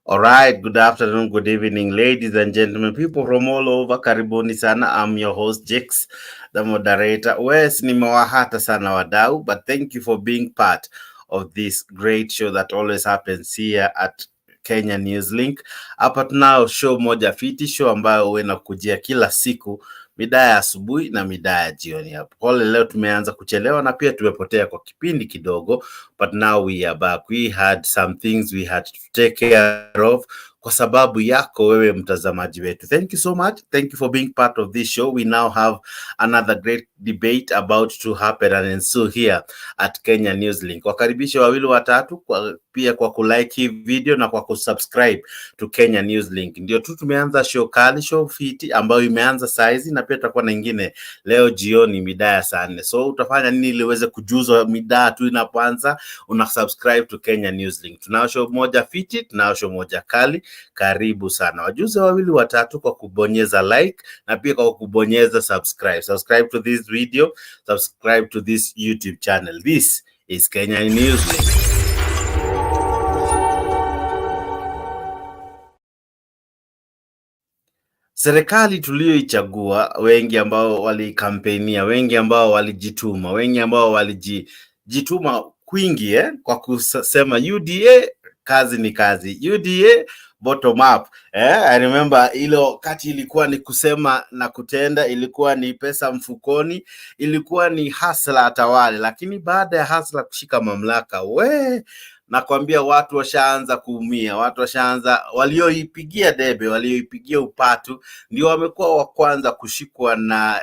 All right, good afternoon, good evening, ladies and gentlemen, people from all over. Karibuni sana. I'm your host, Jix, the moderator. Wes nimewahata sana wadau, but thank you for being part of this great show that always happens here at Kenya News Link. Hapa tunao show moja fiti, show ambayo huwa inakujia kila siku mida ya asubuhi na mida ya jioni. Hapo pole, leo tumeanza kuchelewa na pia tumepotea kwa kipindi kidogo, but now we are back. We had some things we had to take care of kwa sababu yako wewe mtazamaji wetu. Thank you so much. Thank you for being part of this show. We now have another great debate about to happen and ensue here at Kenya News Link. Wakaribisha wawili watatu pia kwa kulike hii video na kwa kusubscribe to Kenya News Link. Ndio tu tumeanza show kali, show fiti ambayo imeanza saizi na pia tutakuwa na nyingine leo jioni mida ya saa 4. So utafanya nini ili uweze kujuzwa mida tu inapoanza? Una subscribe to Kenya News Link. Tunao show moja fiti, tunao show moja kali. Karibu sana. Wajuze wawili watatu kwa kubonyeza like na pia kwa kubonyeza subscribe. Subscribe to this video, subscribe to this YouTube channel. This is Kenya News Link. Serikali tulioichagua, wengi ambao walikampenia, wengi ambao walijituma, wengi ambao walijituma kwingi kwa kusema UDA kazi ni kazi, UDA bottom up. I remember ile wakati ilikuwa ni kusema na kutenda, ilikuwa ni pesa mfukoni, ilikuwa ni hasla tawale, lakini baada ya hasla kushika mamlaka, nakwambia watu washaanza kuumia, watu washaanza, walioipigia debe, walioipigia upatu ndio wamekuwa wa kwanza kushikwa na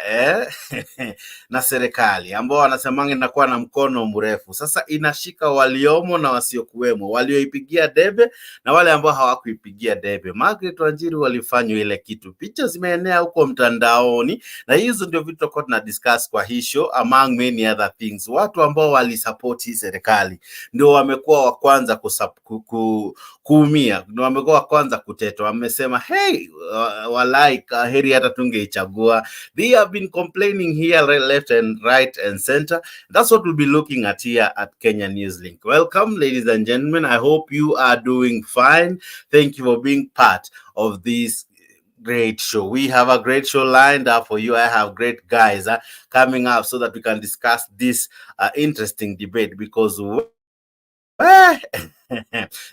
na serikali ambao wanasemanga inakuwa na mkono mrefu. Sasa inashika waliomo na wasiokuwemo, walioipigia debe na wale ambao hawakuipigia debe. Margaret Wanjiru walifanywa ile kitu, picha zimeenea huko mtandaoni, na hizo ndio vitu tutakuwa tuna discuss kwa hii show among many other things. Watu ambao walisupport hii serikali ndio wamekuwa wa kwanza kuumia, ndio wamekuwa wa kwanza kutetwa. Wamesema hey, walai heri hata tungeichagua. They have been complaining here left and right and center. That's what we'll be looking at here at Kenya News Link. Welcome, ladies and gentlemen. I hope you are doing fine. Thank you for being part of this great show. We have a great show lined up for you. I have great guys coming up so that we can discuss this interesting debate, because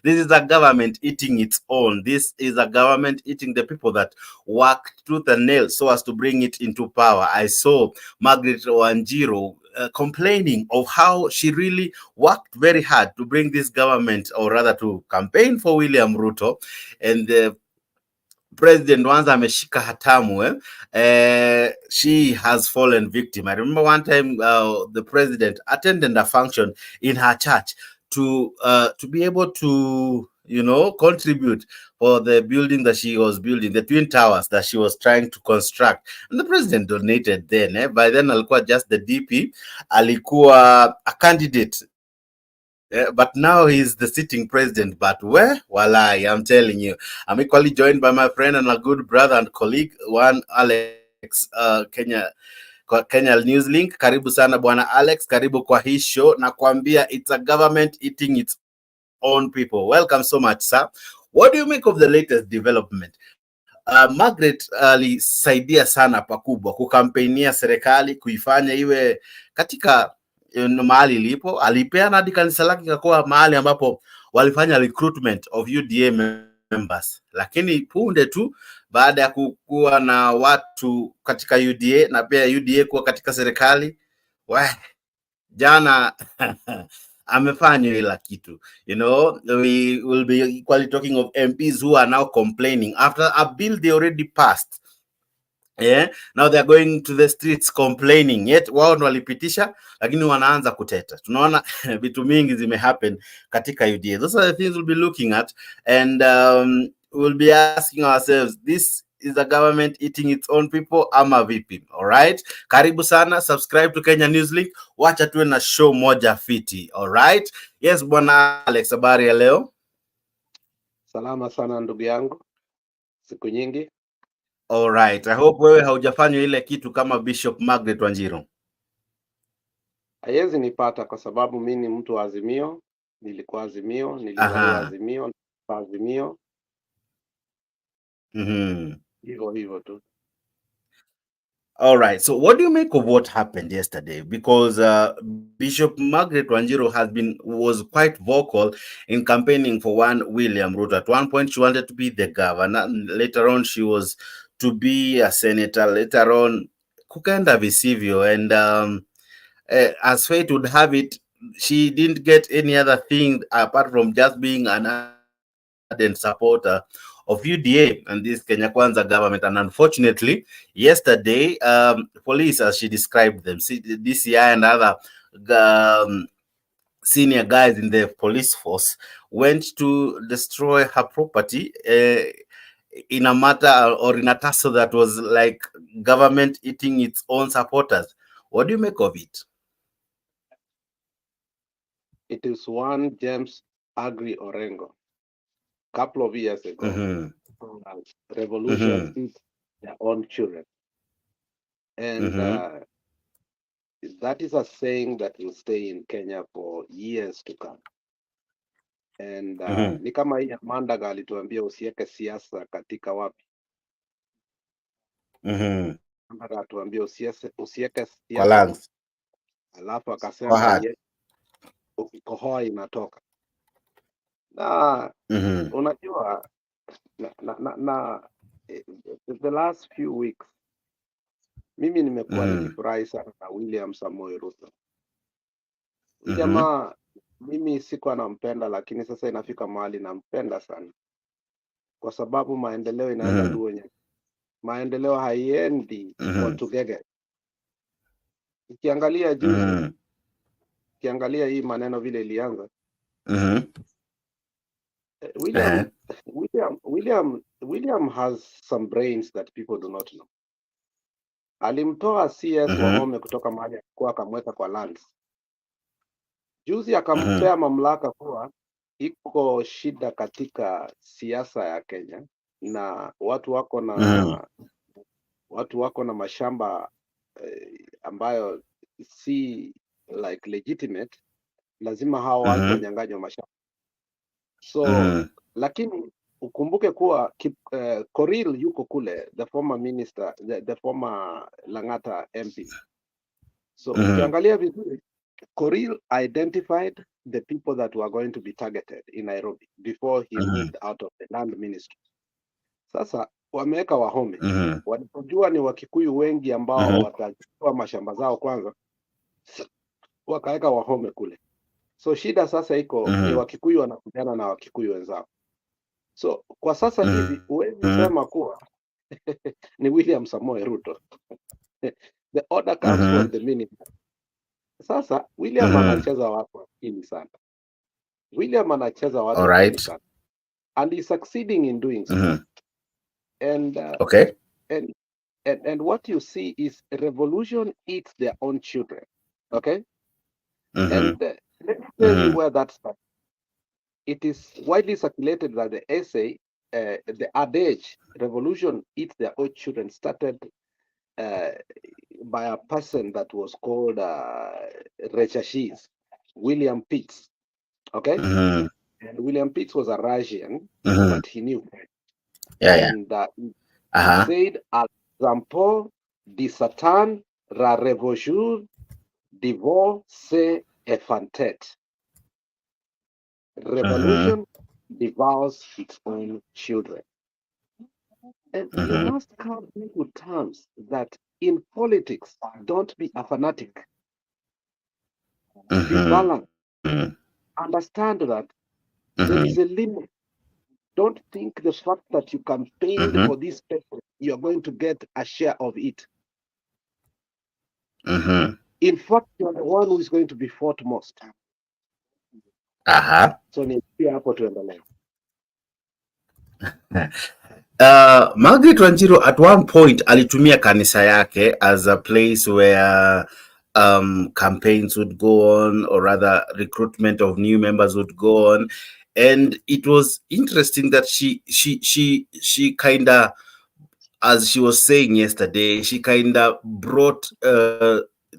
this is a government eating its own. This is a government eating the people that worked tooth and nail so as to bring it into power. I saw Margaret Wanjiru complaining of how she really worked very hard to bring this government, or rather to campaign for William Ruto, and President Wanza ameshika hatamu. She has fallen victim. I remember one time the president attended a function in her church to be able to, contribute for the building that she was building, the twin towers that she was trying to construct, and the president donated then. By then alikuwa just the DP, alikuwa a candidate. But now he's the sitting president. But walai, I'm telling you, I'm equally joined by my friend and a good brother and colleague, one Alex, Kenya News Link. Karibu sana bwana Alex, karibu kwa hii show. Na kuambia it's a government eating its own people. Welcome so much, sir. What do you make of the latest development? Margaret alisaidia sana pakubwa kukampenia serikali kuifanya iwe katika mahali ilipo. Alipeana hadi kanisa lake kakuwa mahali ambapo walifanya recruitment of UDA members, lakini punde tu baada ya kuwa na watu katika UDA na pia UDA kuwa katika serikali, jana amefanya ila kitu. We will be equally talking of MPs who are now complaining after a bill they already passed. Now they are going to the streets complaining. Yet wao walipitisha, lakini wanaanza kuteta. Tunaona vitu mingi zimehappen katika UDA. Those are the things we'll be looking at, and we'll be asking ourselves, this is the government eating its own people ama vipi? All right, karibu sana, subscribe to Kenya News Link. Wacha tuwe na show moja fiti. All right, yes bwana Alex, habari ya leo? Salama sana ndugu yangu, siku nyingi. All right, I hope wewe haujafanywa ile kitu kama Bishop Margaret Wanjiru. Haiwezi nipata kwa sababu mimi ni mtu wa Azimio, nilikuwa Azimio, nilizaliwa Azimio, Azimio. hivyo hivyo tu. All right. So, what do you make of what happened yesterday? Because Bishop Margaret Wanjiru was quite vocal in campaigning for one William Ruto. At one point, she wanted to be the governor. And later on, she was to be a senator. Later on, kukenda visivyo. And as fate would have it, she didn't get any other thing apart from just being an ardent supporter of UDA and this Kenya Kwanza government. And unfortunately, yesterday, police, as she described them, DCI and other um, senior guys in the police force went to destroy her property in a matter or in a tussle that was like government eating its own supporters. What do you make of it? It is one James Agri Orengo, couple of years ago. Revolution eats their own children. And that is a saying that will stay in Kenya for years to come. And ni kama hii Mandaga alituambia usiweke siasa katika wapi. Mandaga atuambia usiweke siasa, alafu akasema ukikohoa inatoka. Na unajua the last few weeks mimi nimekuwa nikifurahi sana na William Samoei Ruto. Jamaa mimi sikuwa nampenda, lakini sasa inafika mahali nampenda sana, kwa sababu maendeleo inaenda tu wenye maendeleo haiendi kwa tugege. Ukiangalia juzi, ukiangalia hii maneno vile ilianza, William has some brains that people do not know. Alimtoa CS Wahome kutoka mahali alikuwa akamweka kwa lands. Juzi akampea mamlaka kuwa iko shida katika siasa ya Kenya na watu wako na mashamba ambayo si like legitimate, lazima hao watu wanyang'anywe mashamba. So lakini ukumbuke kuwa Koril yuko kule, the former minister, the former Lang'ata MP. So ukiangalia vizuri, Koril identified the people that were going to be targeted in Nairobi before he moved out of the land ministry. Sasa wameweka Wahome. Walipojua ni Wakikuyu wengi ambao watachukua mashamba zao kwanza, wakaweka Wahome kule. So shida sasa iko ni Wakikuyu wanapigana na Wakikuyu wenzao. So kwa sasa hivi huwezi sema kuwa ni William Samoei Ruto. The order comes from the minister. Sasa William anacheza watu akili sana. William anacheza watu akili sana. And he's succeeding in doing so. And and what you see is revolution eats their own children. Okay? And let me tell you where that starts. It is widely circulated that the essay, the adage, revolution eats their own children, started by a person that was called Recherchist, William Pitts. Okay? And William Pitts was a Russian, but he knew French. And he said, "Exemple de Satan, la révolution, divorce et fantet." Revolution devours its own children. And you must come into terms that in politics, don't be a fanatic. Be balanced. Understand that there is a limit. Don't think the fact that you campaigned for this person, you're going to get a share of it. In fact, you're the one who is going to be fought most. So ni hapo tuendelee. Margaret Wanjiru at one point alitumia kanisa yake as a place where campaigns would go on, or rather recruitment of new members would go on. And it was interesting that she kind of, as she was saying yesterday, she kind of brought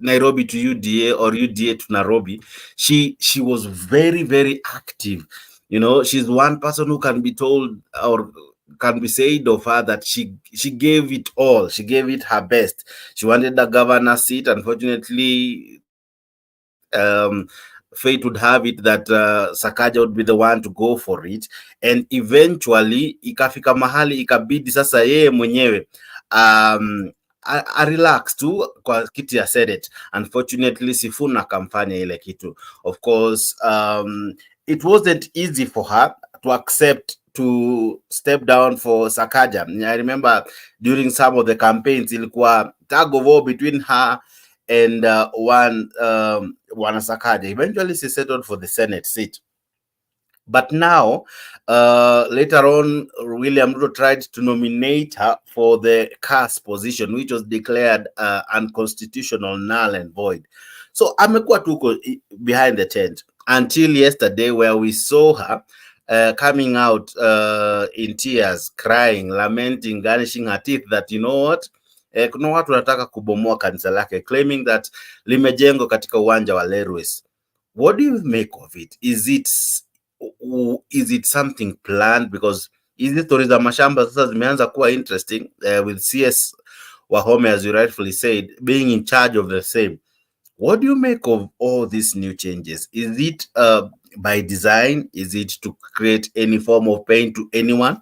Nairobi to UDA or UDA to Nairobi. She was very, very active. You know, she's one person who can be told or can be said of her that she gave it all. She gave it her best. She wanted the governor seat. Unfortunately, fate would have it that Sakaja would be the one to go for it, and eventually ikafika mahali ikabidi sasa yeye mwenyewe a relax tu kwa kiti ya Senate. Unfortunately, Sifuna akamfanya ile kitu. Of course, it wasn't easy for her to accept to step down for Sakaja. I remember during some of the campaigns ilikuwa tug of war between her and one Sakaja. Eventually she settled for the Senate seat. But now, later on, William Ruto tried to nominate her for the CAS position, which was declared unconstitutional, null and void. So amekuwa tuko behind the tent until yesterday, where we saw her coming out in tears, crying, lamenting, garnishing her teeth that, you know what, kuna watu wanataka kubomoa kanisa lake, claiming that limejengwa katika uwanja wa Lerwes. What do you make of it? Is it something planned? Because hizi stories za mashamba sasa zimeanza kuwa interesting, with CS Wahome, as you rightfully said, being in charge of the same. What do you make of all these new changes? Is it by design? Is it to create any form of pain to anyone?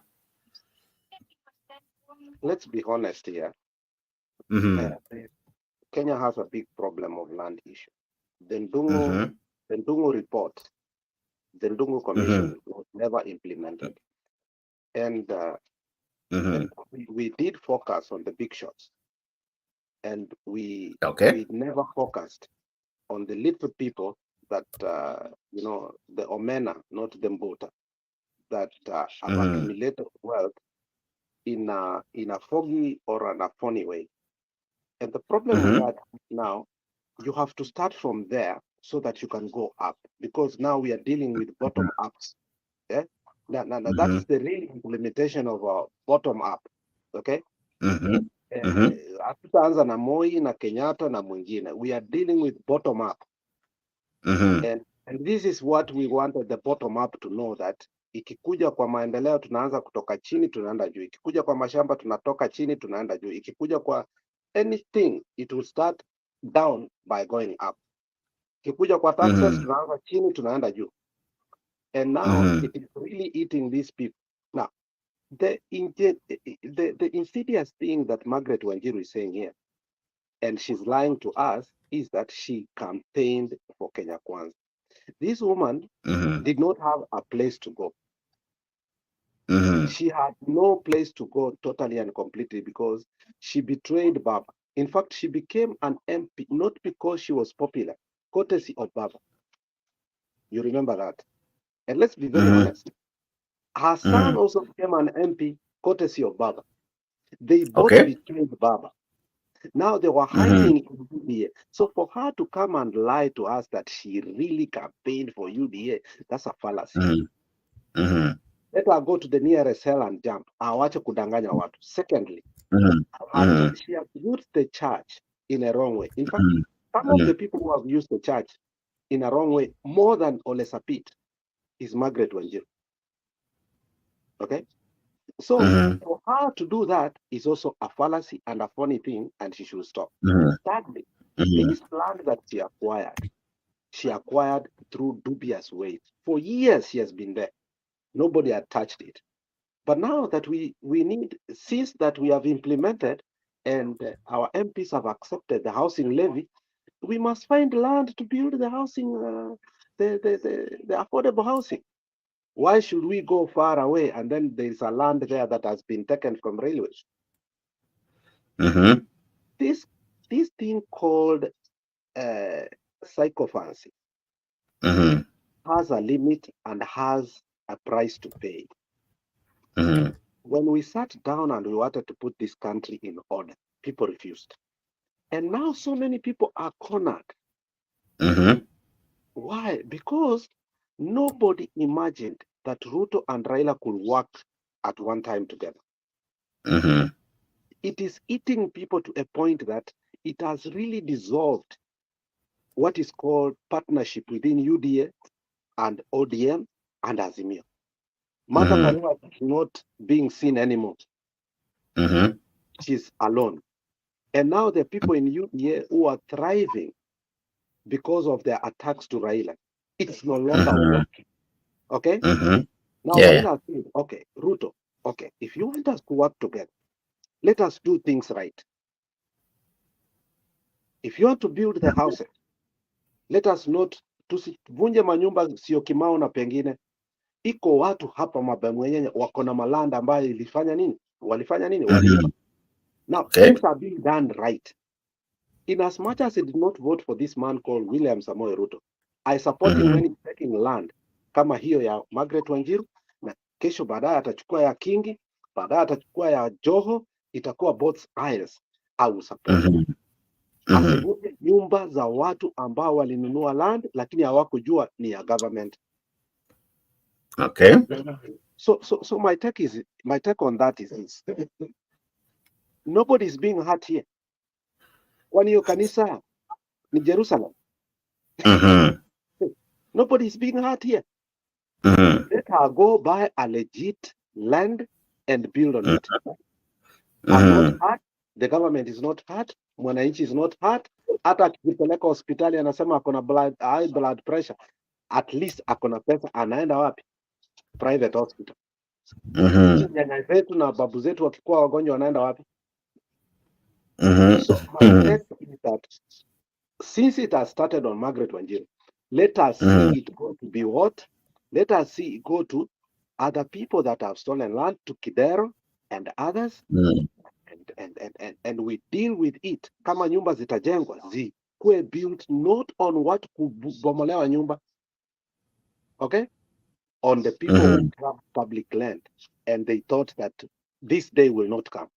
Let's be honest here. Kenya has a big problem of land issue. The Ndungu report, the Ndungu Commission was never implemented. And we did focus on the big shots. And we never focused on the little people that, the Omena, not the Mbota, that have accumulated wealth in a foggy or in a funny way. And the problem with that now, you have to start from there so that you can go up, because now we are dealing with bottom ups. Yeah, now that is the real implementation of our bottom up. Okay. Hatutaanza na Moi na Kenyatta na mwingine. We are dealing with bottom up. And this is what we wanted the bottom up to know, that ikikuja kwa maendeleo tunaanza kutoka chini tunaenda juu, ikikuja kwa mashamba tunatoka chini tunaenda juu, ikikuja kwa anything it will start down by going up, ikikuja kwa taxes tunaanza chini tunaenda juu. And now it is really eating these people. Now the insidious thing that Margaret Wanjiru is saying here, and she's lying to us, is that she campaigned for Kenya Kwanza. This woman did not have a place to go. She had no place to go totally and completely, because she betrayed Baba. In fact, she became an MP not because she was popular, courtesy of Baba. You remember that? And let's be very honest. Her son also became an MP courtesy of Baba. They both betrayed Baba. Now they were hiding in UDA. So for her to come and lie to us that she really campaigned for UDA, that's a fallacy. Let her go to the nearest hell and jump. Awache kudanganya watu. Secondly, she has used the church in a wrong way. In fact, some of the people who have used the church in a wrong way more than Ole Sapit is Margaret Wanjiru. Okay? So for her to do that is also a fallacy and a funny thing, and she should stop. Thirdly, this land that she acquired through dubious ways. For years she has been there. Nobody had touched it. But now that we need, since that we have implemented and our MPs have accepted the housing levy, we must find land to build the housing, the affordable housing. Why should we go far away and then there's a land there that has been taken from railways? This thing called psychophancy has a limit and has a price to pay. When we sat down and we wanted to put this country in order, people refused. And now so many people are cornered. Why? Because nobody imagined that Ruto and Raila could work at one time together. It is eating people to a point that it has really dissolved what is called partnership within UDA and ODM and Azimio. Martha Karua is not being seen anymore. She's alone. And now the people in UDA who are thriving because of their attacks to Raila, it's no longer working. Okay? Now Raila said, okay, Ruto, okay, if you want us to work together, let us do things right. If you want to build the houses, let us not tusivunje manyumba sio Kimau na pengine. Iko watu hapa mabamwenye wako na malanda ambayo walifanya nini? Waliiba. Now, things are being done right. In as much as I did not vote for this man called William Samoei Ruto, I support him when he's taking land kama hiyo ya Margaret Wanjiru, na kesho baadaye atachukua ya Kingi, baadaye atachukua ya Joho, itakuwa both eyes. I will support him. Asivunje nyumba za watu ambao walinunua land lakini hawakujua ni ya government. Okay. So my take on that is this. Nobody is being hurt here. Kwani hiyo kanisa ni Jerusalem. Nobody is being hurt here. Let her go buy a legit land and build on it. I'm not hurt. The government is not hurt. Mwananchi is not hurt. Hata akipeleka hospitali anasema akona high blood pressure. At least akona pesa, anaenda wapi? Private hospital. Nyanya zetu na babu zetu wakikuwa wagonjwa wanaenda wapi? So my take is that since it has started on Margaret Wanjiru, let us see it go to be what? Let us see it go to other people that have stolen land, to Kidero and others, and we deal with it. Kama nyumba zitajengwa, zikuwe built not on what kubomolewa nyumba, okay? On the people who have public land, and they thought that this day will not come.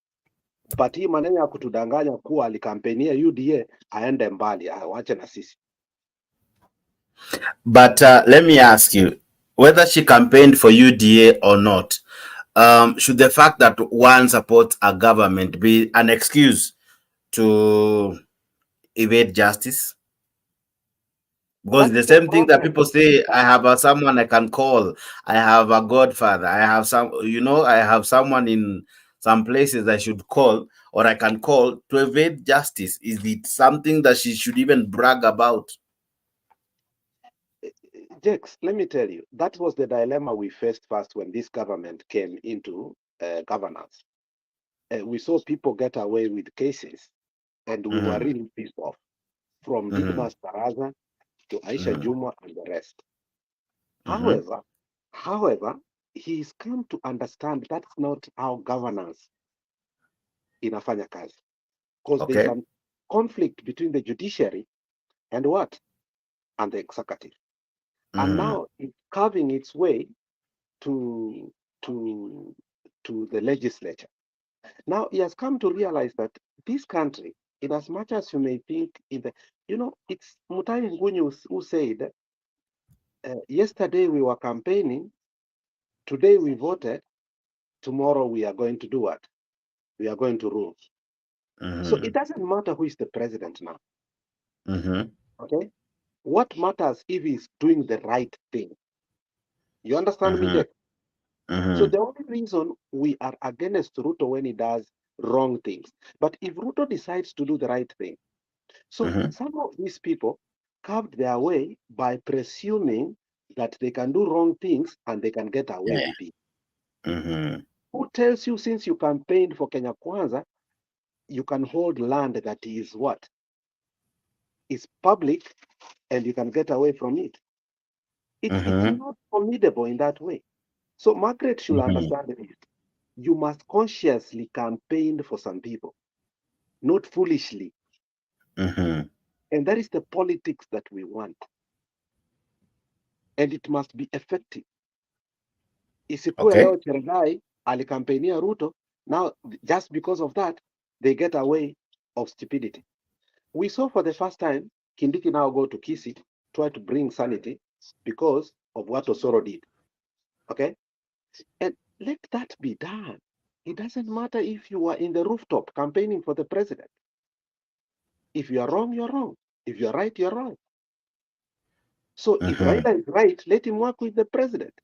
But hii maneno ya kutudanganya kuwa alikampenia UDA aende mbali, wache na sisi. But let me ask you, whether she campaigned for UDA or not, should the fact that one supports a government be an excuse to evade justice? Because the same thing that people say, I have someone I can call, I have a godfather, I have I have someone in some places I should call, or I can call to evade justice. Is it something that she should even brag about? Jex, let me tell you, that was the dilemma we faced first when this government came into governance. We saw people get away with cases, and we were really pissed off, from Didmas Baraza to Aisha Juma and the rest. However, he's come to understand that's not how governance inafanya kazi. Because there's a conflict between the judiciary and what? And the executive. And now it's carving its way to the legislature. Now he has come to realize that this country, in as much as you may think it's Mutahi Ngunyu who said, yesterday we were campaigning, today we voted, tomorrow we are going to do what? We are going to rule. So it doesn't matter who is the president now. Okay? What matters if he's doing the right thing? You understand me, Jack? So the only reason we are against Ruto when he does wrong things. But if Ruto decides to do the right thing, so some of these people carved their way by presuming that they can do wrong things and they can get away with it. Who tells you since you campaigned for Kenya Kwanza, you can hold land that is what? Is public and you can get away from it? It's not formidable in that way. So Margaret should understand this. You must consciously campaign for some people, not foolishly. And that is the politics that we want. And it must be effective. Isikuwe leo Chergai alikampenia Ruto, now just because of that, they get away of stupidity. We saw for the first time, Kindiki now go to Kisii, try to bring sanity because of what Osoro did. Okay? And let that be done. It doesn't matter if you are in the rooftop campaigning for the president. If you are wrong, you're wrong. If you're right, you're right. So if Raila is right, let him work with the president.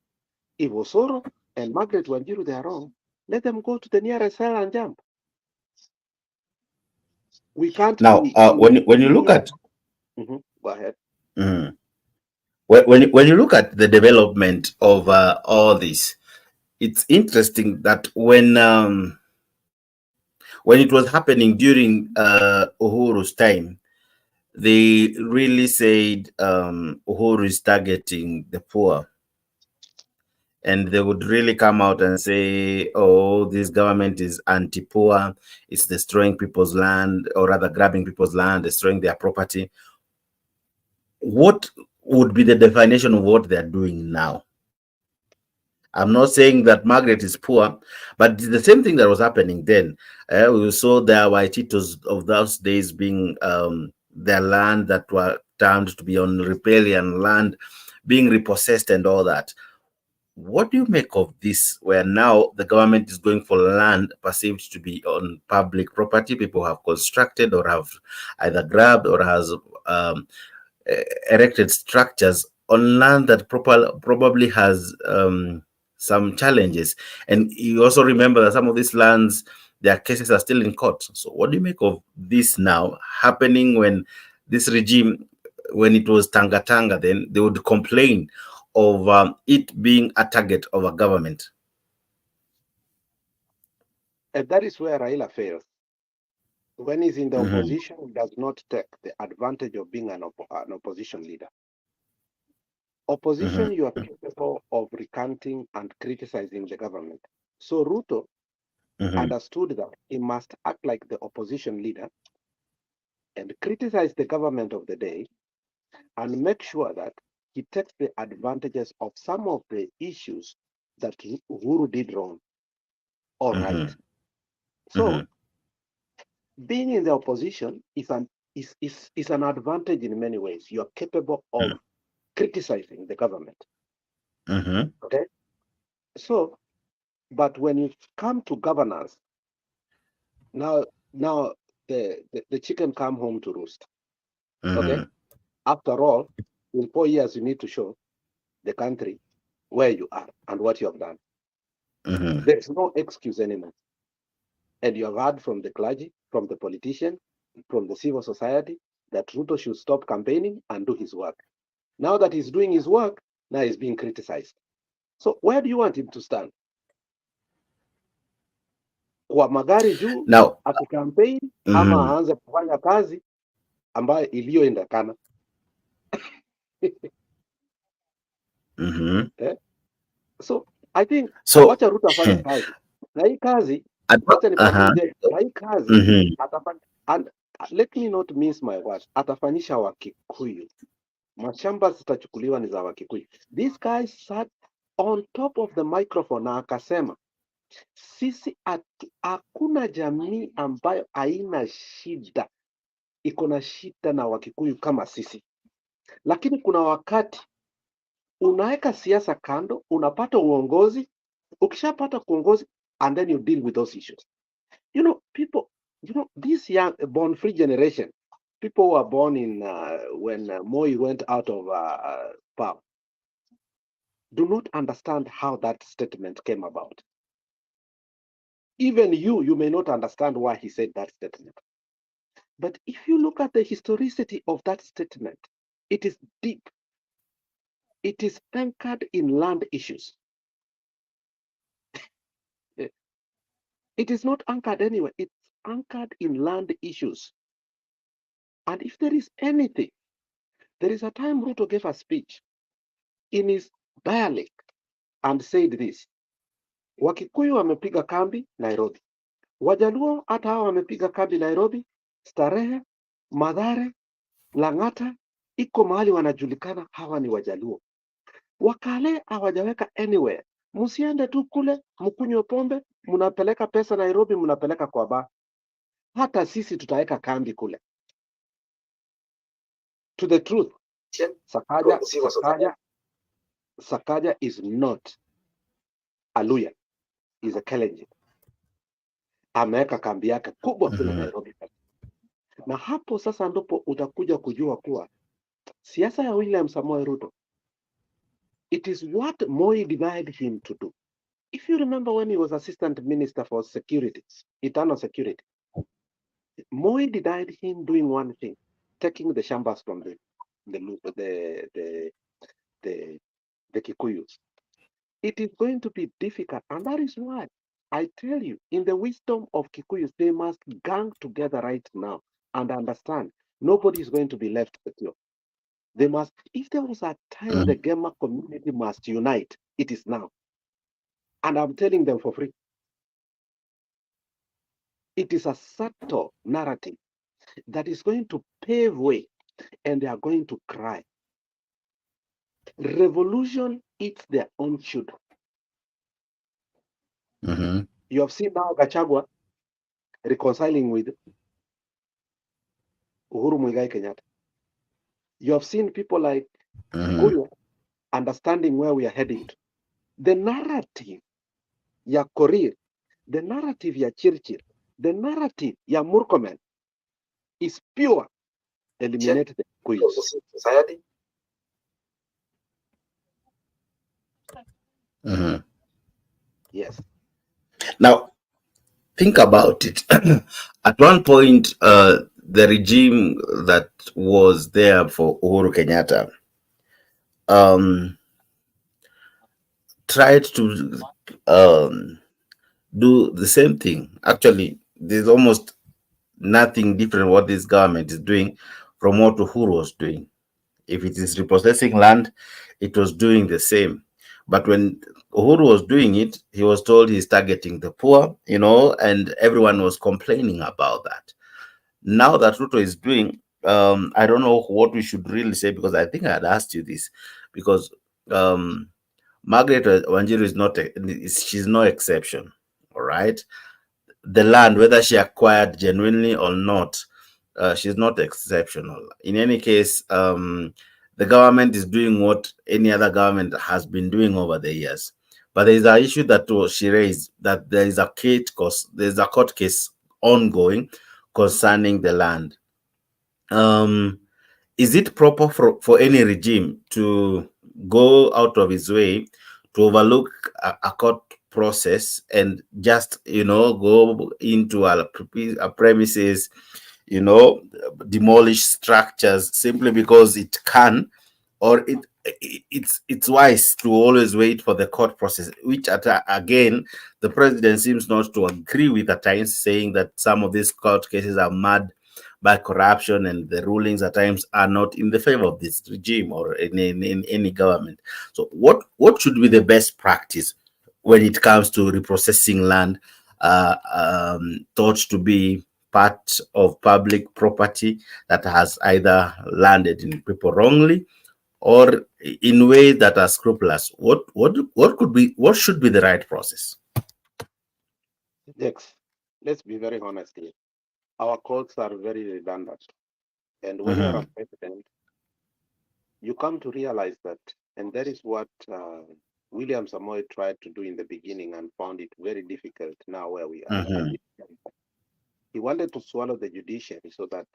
If Osoro and Margaret Wanjiru, they are wrong, let them go to the nearest cell and jump. We can't now when you look at go ahead. When you look at the development of all this, it's interesting that when it was happening during Uhuru's time, they really said Uhuru is targeting the poor. And they would really come out and say, oh, this government is anti-poor, it's destroying people's land, or rather grabbing people's land, destroying their property. What would be the definition of what they're doing now? I'm not saying that Margaret is poor, but the same thing that was happening then. We saw the Waititos of those days being their land that were termed to be on riparian land, being repossessed and all that. What do you make of this, where now the government is going for land perceived to be on public property, people have constructed or have either grabbed or has erected structures on land that probably has some challenges? And you also remember that some of these lands, their cases are still in court. So what do you make of this now happening when this regime, when it was Tanga, then they would complain of it being a target of a government? And that is where Raila fails. When he's in the opposition, he does not take the advantage of being an opposition leader. Opposition, you are capable of recanting and criticizing the government. So Ruto understood that he must act like the opposition leader and criticize the government of the day and make sure that he takes the advantages of some of the issues that Uhuru did wrong or right. So being in the opposition is an advantage in many ways. You are capable of criticizing the government. Okay. So, but when you come to governance, now the chicken come home to roost. Okay. After all, in 4 years, you need to show the country where you are and what you have done. There's no excuse anymore. And you have heard from the clergy, from the politician, from the civil society, that Ruto should stop campaigning and do his work. Now that he's doing his work, now he's being criticized. So where do you want him to stand? Kwa magari juu Now, akicampaign ama aanze kufanya kazi ambayo iliyoendekana? So I think wacha Ruto afanye kazi. Na hii kazi wacha nikwambie, na hii kazi atafanya, and let me not miss my words, atafanyisha Wakikuyu. Mashamba zitachukuliwa ni za Wakikuyu. This guy sat on top of the microphone na akasema sisi hakuna jamii ambayo haina shida, iko na shida na Wakikuyu kama sisi. Lakini kuna wakati unaweka siasa kando, unapata uongozi, ukishapata uongozi and then you deal with those issues. You know, people, you know, this young born free generation, people who were born in when Moi went out of power, do not understand how that statement came about. Even you may not understand why he said that statement. But if you look at the historicity of that statement, it is deep. It is anchored in land issues. It is not anchored anywhere. It's anchored in land issues. And if there is anything, there is a time Ruto gave a speech in his dialect and said this: Wakikuyu wamepiga kambi Nairobi, Wajaluo hata hao wamepiga kambi Nairobi, Starehe, Mathare, Lang'ata, iko mahali wanajulikana hawa ni Wajaluo. Wakale hawajaweka anywhere. Msiende tu kule mkunywe pombe, mnapeleka pesa Nairobi, mnapeleka kwa bar. Hata sisi tutaweka kambi kule. To the truth, Sakaja is not a Luya, is a Kalenjin. Ameweka kambi yake kubwa kule Nairobi. Na hapo sasa ndipo utakuja kujua kuwa siasa ya William Samoei Ruto, it is what Moi denied him to do. If you remember when he was assistant minister for security, internal security, Moi denied him doing one thing, taking the shambas from the Kikuyus. It is going to be difficult, and that is why I tell you, in the wisdom of Kikuyus, they must gang together right now and understand nobody is going to be left secure. They must, if there was a time the Gema community must unite, it is now. And I'm telling them for free. It is a subtle narrative that is going to pave way, and they are going to cry. Revolution eats their own children. You have seen now Gachagua reconciling with Uhuru Muigai Kenyatta. You have seen people like Kuria understanding where we are heading to. The narrative ya Korir, the narrative ya Chirchir, the narrative ya Murkomen is pure. Eliminate the Kuyus. Society. Yes. Now, think about it. At one point, the regime that was there for Uhuru Kenyatta tried to do the same thing. Actually, there's almost nothing different what this government is doing from what Uhuru was doing. If it is repossessing land, it was doing the same. But when Uhuru was doing it, he was told he's targeting the poor, and everyone was complaining about that. Now that Ruto is doing, I don't know what we should really say, because I think I had asked you this, because Margaret Wanjiru she's no exception, all right? The land, whether she acquired genuinely or not, she's not exceptional. In any case, the government is doing what any other government has been doing over the years. But there is an issue that she raised, that there's a court case ongoing concerning the land. Is it proper for any regime to go out of its way to overlook a court process and just, go into a premises, demolish structures simply because it can, or it's wise to always wait for the court process, which again the president seems not to agree with at times, saying that some of these court cases are marred by corruption and the rulings at times are not in the favor of this regime or in any government. So what should be the best practice when it comes to reprocessing land thought to be part of public property that has either landed in people wrongly or in ways that are scrupulous? What should be the right process? Yes. Let's be very honest here. Our courts are very redundant. And when you're a president, you come to realize that, and that is what William Samoei tried to do in the beginning and found it very difficult now where we are. He wanted to swallow the judiciary so that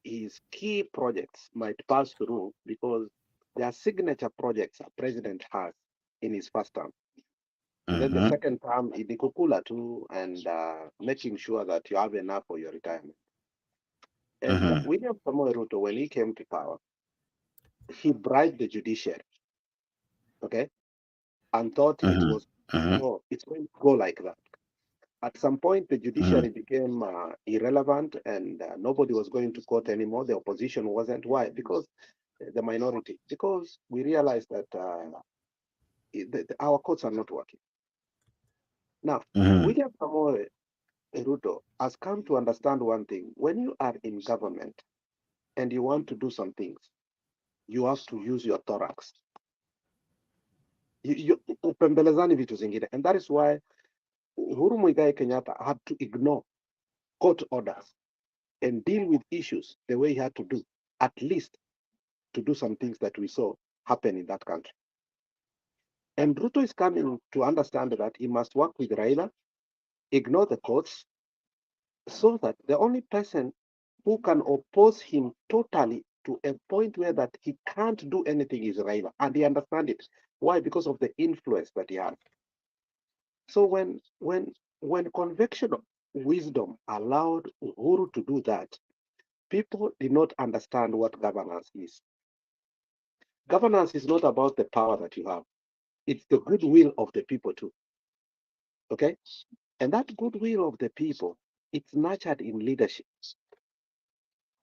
his key projects might pass through, because there are signature projects a president has in his first term. And then the second term, in Kukula too, and making sure that you have enough for your retirement. And William Samoei Ruto, when he came to power, he bribed the judiciary, okay, and thought it was, it's going to go like that. At some point, the judiciary became irrelevant, and nobody was going to court anymore. The opposition wasn't. Why? Because the minority. Because we realized that our courts are not working. Now, William Samoei Ruto has come to understand one thing. When you are in government and you want to do some things, you have to use your thorax. Upembelezani vitu zingine. And that is why Uhuru Muigai Kenyatta had to ignore court orders and deal with issues the way he had to do, at least to do some things that we saw happen in that country. And Ruto is coming to understand that he must work with Raila, ignore the courts, so that the only person who can oppose him totally to a point where that he can't do anything is Raila. And he understands it. Why? Because of the influence that he has. So when conviction of wisdom allowed Uhuru to do that, people did not understand what governance is. Governance is not about the power that you have. It's the goodwill of the people too. Okay? And that goodwill of the people, it's nurtured in leadership.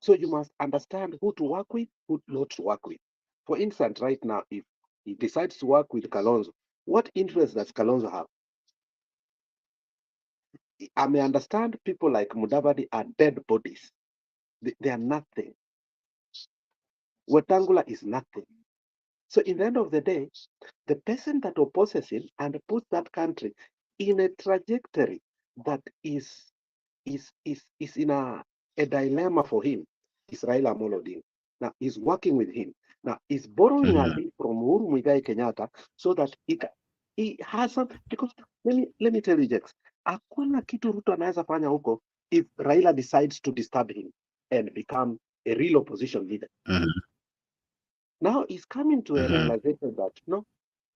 So you must understand who to work with, who not to work with. For instance, right now, if he decides to work with Kalonzo, what interest does Kalonzo have? I may understand people like Mudavadi are dead bodies. They are nothing. Wetangula is nothing. So in the end of the day, the person that opposes him and puts that country in a trajectory that is in a dilemma for him is Raila Amolo Odinga. Now he's working with him. Now he's borrowing a bit from Uhuru Muigai Kenyatta so that he has some, because let me tell you, Jex, hakuna kitu Ruto anaweza fanya huko if Raila decides to disturb him and become a real opposition leader. Now he's coming to a realization that no,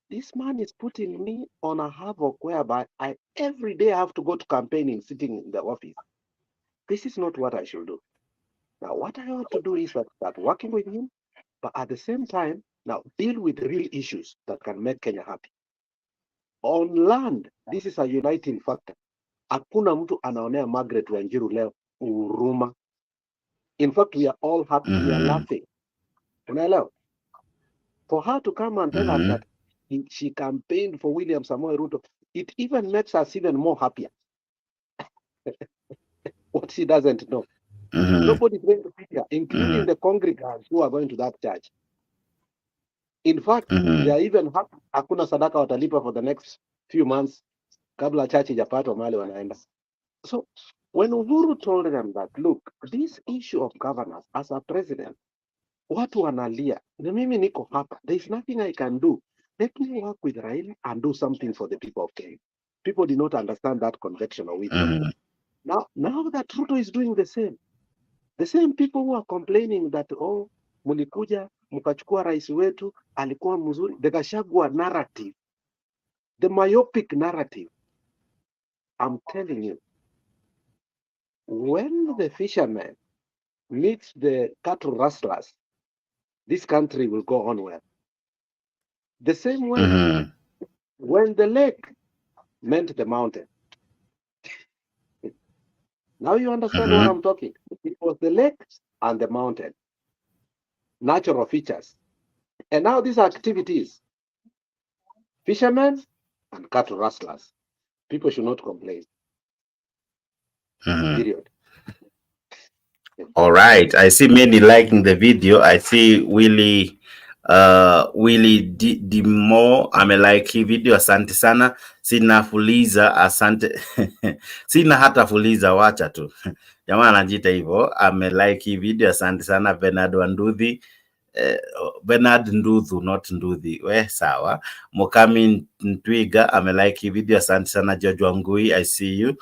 this man is putting me on a havoc whereby I every day have to go to campaigning sitting in the office. This is not what I should do. Now, what I ought to do is start working with him, but at the same time, now deal with real issues that can make Kenya happy. On land, this is a uniting factor. Hakuna mtu anaonea Margaret Wanjiru leo huruma. In fact, we are all happy. We are laughing. Unaelewa? For her to come and tell us that she campaigned for William Samoei Ruto, it even makes us even more happier. What she doesn't know. Nobody's going to be here, including the congregants who are going to that church. In fact, they are even happy. Hakuna sadaka watalipa for the next few months kabla church ijapatwa mahali wanaenda. So when Uhuru told them that, look, this issue of governance as a president, watu wanalia, na mimi niko hapa, there is nothing I can do. Let me work with Raila and do something for the people of Kenya. People did not understand that conviction of wisdom. Now that Ruto is doing the same people who are complaining that, oh, mulikuja mkachukua rais wetu alikuwa mzuri, the Gachagua narrative, the myopic narrative. I'm telling you, when the fisherman meets the cattle rustlers, this country will go on well. The same way, when the lake meant the mountain. Now you understand what I'm talking. It was the lake and the mountain, natural features. And now these activities, fishermen and cattle rustlers, people should not complain. Period. All right, I see many liking the video. I see Willie Dimo amelike hii video, asante sana. Sina fuliza, asante. Sina hata fuliza, wacha tu. Jamaa anajiita hivyo, amelike hii video, asante sana. Bernard Wanduthi, Bernard Nduthu, not Nduthi. Sawa. Mokami Ntwiga amelike hii video, asante sana. George Wangui, I see you.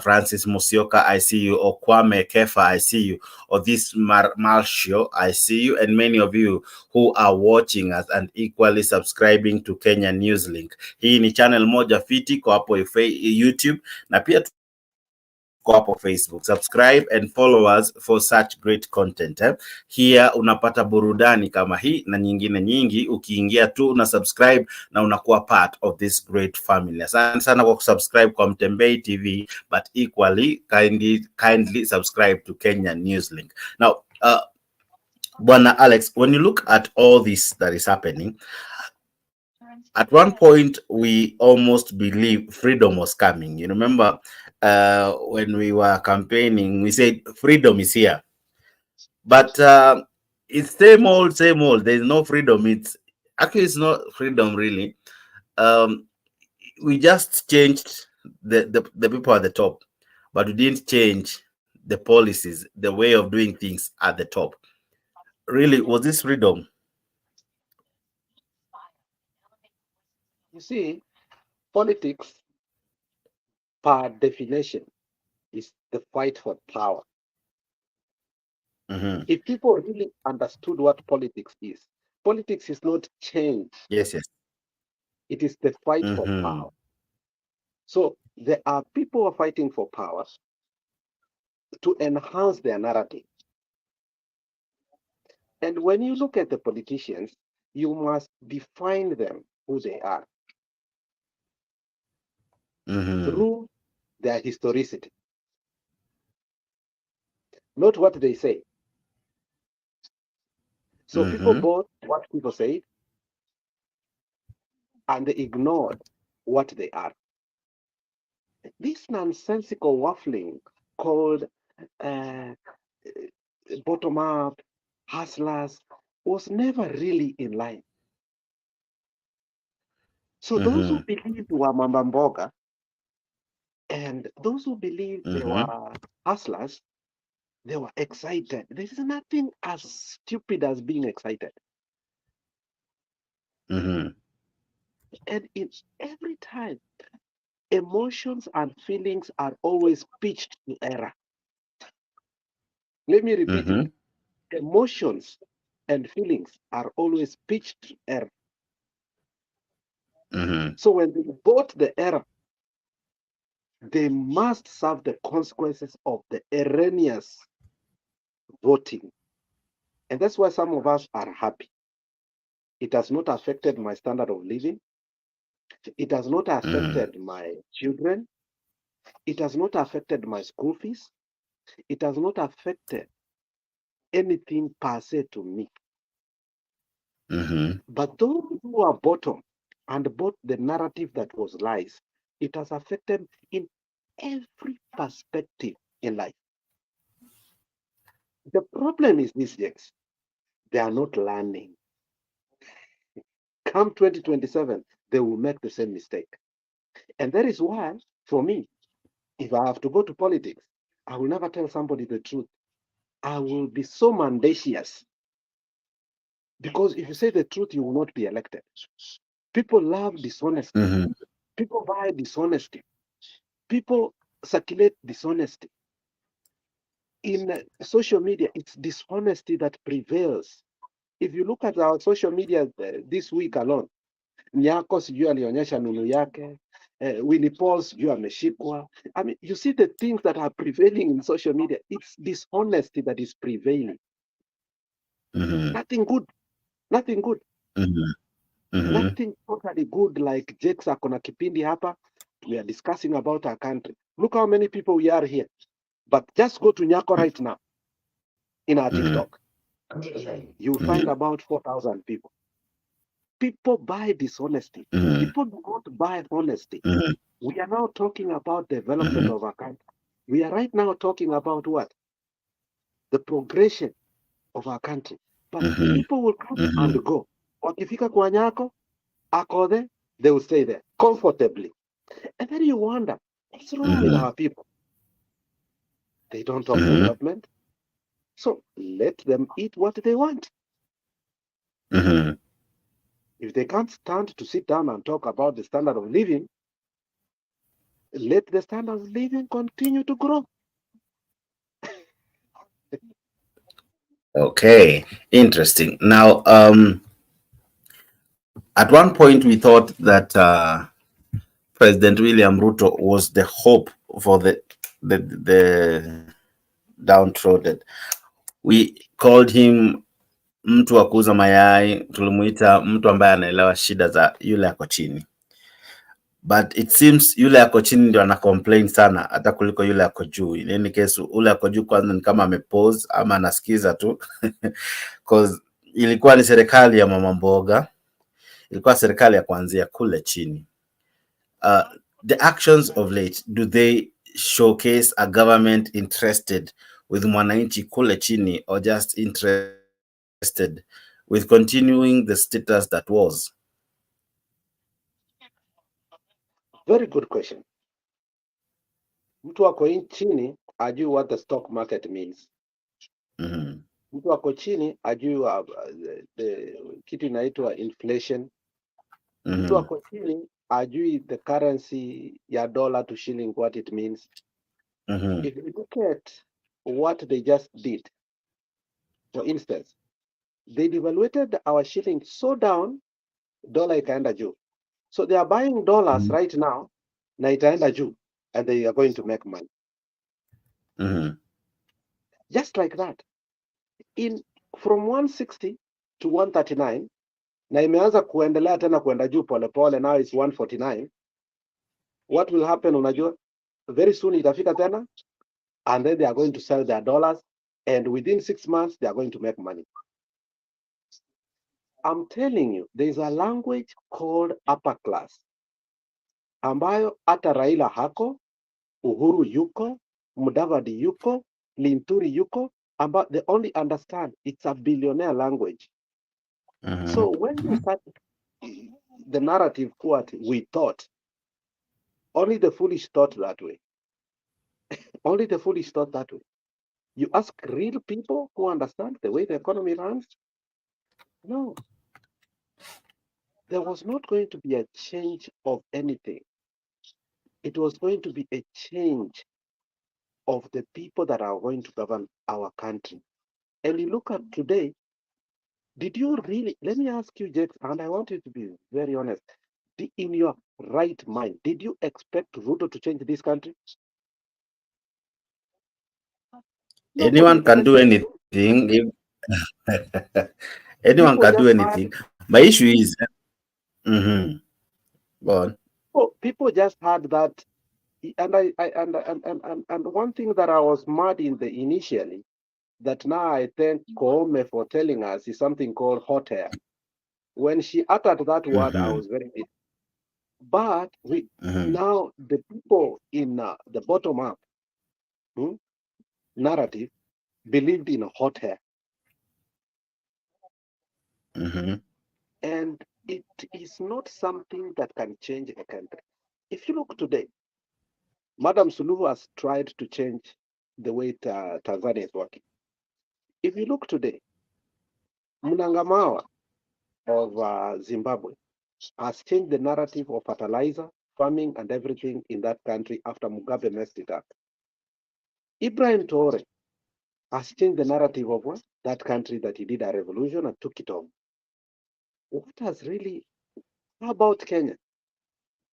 Francis Musioka, I see you. Okwame Kefa, I see you. Or this Marshall, I see you. And many of you who are watching us and equally subscribing to Kenya Newslink. Hii ni channel moja fiti kwa hapo YouTube na pia kwa hapo Facebook. Subscribe and follow us for such great content. Here unapata burudani kama hii na nyingine nyingi. Ukiingia tu una subscribe na unakuwa part of this great family. Asante sana kwa kusubscribe kwa Mtembei TV, but equally kindly subscribe to Kenya Newslink. Now, Bwana Alex, when you look at all this that is happening, at one point we almost believed freedom was coming. You remember when we were campaigning, we said freedom is here, but it's same old. There's no freedom. It's not freedom really. We just changed the people at the top, but we didn't change the policies, the way of doing things at the top. Really, was this freedom? You see, politics, per definition, is the fight for power. If people really understood what politics is not change. Yes. It is the fight for power. So there are people who are fighting for power to enhance their narrative. And when you look at the politicians, you must define them who they are through their historicity, not what they say. So people bought what people said and they ignored what they are. This nonsensical waffling called bottom-up hustlers was never really in line. So those who believed were Mamba Mboga and those who believed they were hustlers, they were excited. There is nothing as stupid as being excited. And in every time, emotions and feelings are always pitched to error. Let me repeat it. Emotions and feelings are always pitched to error. So when they vote the error, they must suffer the consequences of the erroneous voting. And that's why some of us are happy. It has not affected my standard of living. It has not affected my children. It has not affected my school fees. It has not affected anything per se to me. But those who are bottom and bought the narrative that was lies, it has affected in every perspective in life. The problem is this, yes, they are not learning. Come 2027, they will make the same mistake. And that is why, for me, if I have to go to politics, I will never tell somebody the truth. I will be so mendacious. Because if you say the truth, you will not be elected. People love dishonesty. People buy dishonesty. People circulate dishonesty. In social media, it's dishonesty that prevails. If you look at our social media this week alone, Nyako sijui alionyesha nunu yake, Willy Paul sijui ameshikwa. I mean, you see the things that are prevailing in social media. It's dishonesty that is prevailing. Nothing good. Nothing good. Nothing totally good like Jakes akona kipindi hapa. We are discussing about our country. Look how many people we are here. But just go to Nyako right now in our TikTok. You'll find about 4,000 people. People buy dishonesty. People do not buy honesty. We are now talking about development of our country. We are right now talking about what? The progression of our country. But people will come and go. Wakifika kwa Nyako, akode, they will stay there comfortably. And then you wonder, what's wrong with our people? They don't talk development. So let them eat what they want. If they can't stand to sit down and talk about the standard of living, let the standard of living continue to grow. Okay, interesting. Now, at one point we thought that President William Ruto was the hope for the downtrodden. We called him mtu wa kuuza mayai, tulimuita mtu ambaye anaelewa shida za yule ako chini. But it seems yule ako chini ndio ana complain sana hata kuliko yule ako juu. In any case, ule ako juu kwanza ni kama amepause ama anasikiza tu because ilikuwa ni serikali ya mama mboga, ilikuwa serikali ya kuanzia kule chini. The actions of late, do they showcase a government interested with mwananchi kule chini or just interested with continuing the status that was? Very good question. Mtu ako chini ajui what the stock market means. Mtu ako chini ajui kitu inaitwa inflation. Mtu ako chini ajui the currency ya dollar to shilling, what it means. If you look at what they just did, for instance, they devaluated our shilling so down, dollar ikaenda juu. So they are buying dollars right now na itaenda juu, and they are going to make money. Just like that, from 160 to 139, na imeanza kuendelea tena kwenda juu polepole, now it's 149. What will happen, unajua? Very soon itafika tena, and then they are going to sell their dollars, and within 6 months they are going to make money. I'm telling you, there is a language called upper class, ambayo hata Raila hako, Uhuru yuko, Mudavadi yuko, Linturi yuko, but they only understand it's a billionaire language. So when you start the narrative, what we thought, only the foolish thought that way. Only the foolish thought that way. You ask real people who understand the way the economy runs? No. There was not going to be a change of anything. It was going to be a change of the people that are going to govern our country. And you look at today, did you really, let me ask you, Jake, and I want you to be very honest, in your right mind, did you expect Ruto to change this country? Anyone can do anything. Anyone can do anything. My issue is, go on. Oh, people just had that, and one thing that I was mad in the initially, that now I thank Koome for telling us, is something called hot air. When she uttered that word, I was very bitter. But now the people in the bottom up narrative believed in hot air. And it is not something that can change a country. If you look today, Madam Suluhu has tried to change the way Tanzania is working. If you look today, Mnangagwa of Zimbabwe has changed the narrative of fertilizer, farming, and everything in that country after Mugabe messed it up. Ibrahim Traore has changed the narrative of what? That country, that he did a revolution and took it on. What has really, how about Kenya?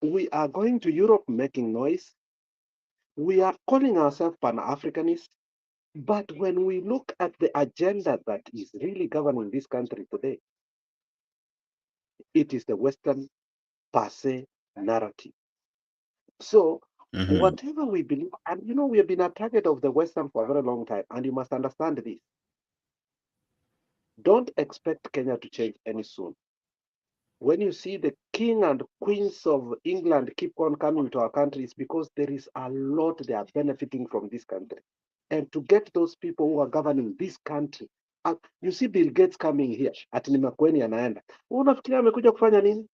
We are going to Europe making noise. We are calling ourselves Pan-Africanists. But when we look at the agenda that is really governing this country today, it is the Western passe narrative. So whatever we believe, and you know, we have been a target of the Western for a very long time, and you must understand this. Don't expect Kenya to change any soon. When you see the king and queens of England keep on coming to our country, it's because there is a lot they are benefiting from this country. And to get those people who are governing this country, you see Bill Gates coming here, ati ni Makueni anaenda. Unafikiria amekuja kufanya nini?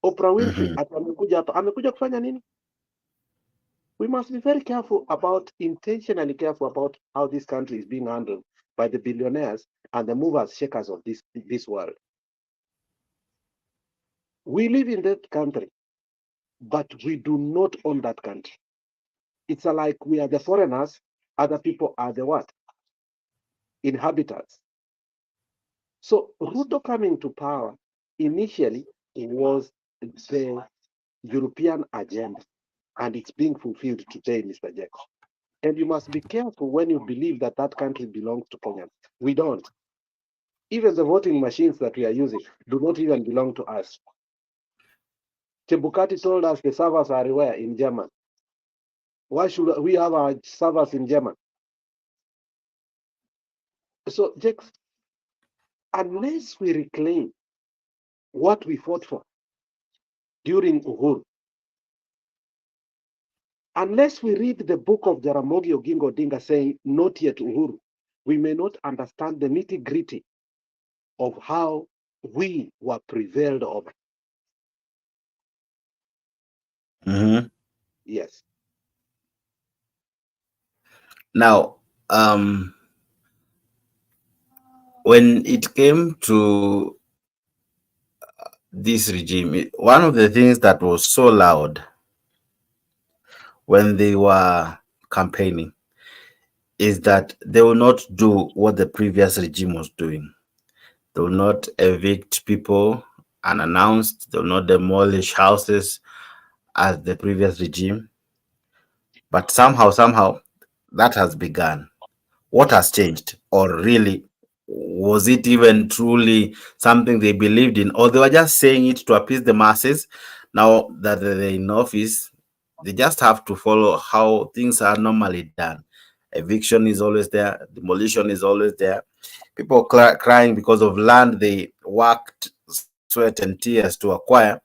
Oprah Winfrey ati amekuja hapa, amekuja kufanya nini? We must be very careful about, intentionally careful about how this country is being handled by the billionaires and the movers, shakers of this world. We live in that country, but we do not own that country. It's like we are the foreigners, other people are the what? Inhabitants. So Ruto coming to power initially was the European agenda, and it's being fulfilled today, Mr. Jack. And you must be careful when you believe that that country belongs to Kenyans. We don't. Even the voting machines that we are using do not even belong to us. Chebukati told us the servers are where? In German. Why should we have our servers in German? So, Jack, unless we reclaim what we fought for during Uhuru, unless we read the book of Jaramogi Oginga Odinga saying, not yet Uhuru, we may not understand the nitty-gritty of how we were prevailed over. Yes. Now, when it came to this regime, one of the things that was so loud when they were campaigning is that they will not do what the previous regime was doing. They will not evict people unannounced. They will not demolish houses as the previous regime. But somehow, that has begun. What has changed? Or really, was it even truly something they believed in? Or they were just saying it to appease the masses? Now that they're in office, they just have to follow how things are normally done. Eviction is always there, demolition is always there. People crying because of land they worked sweat and tears to acquire,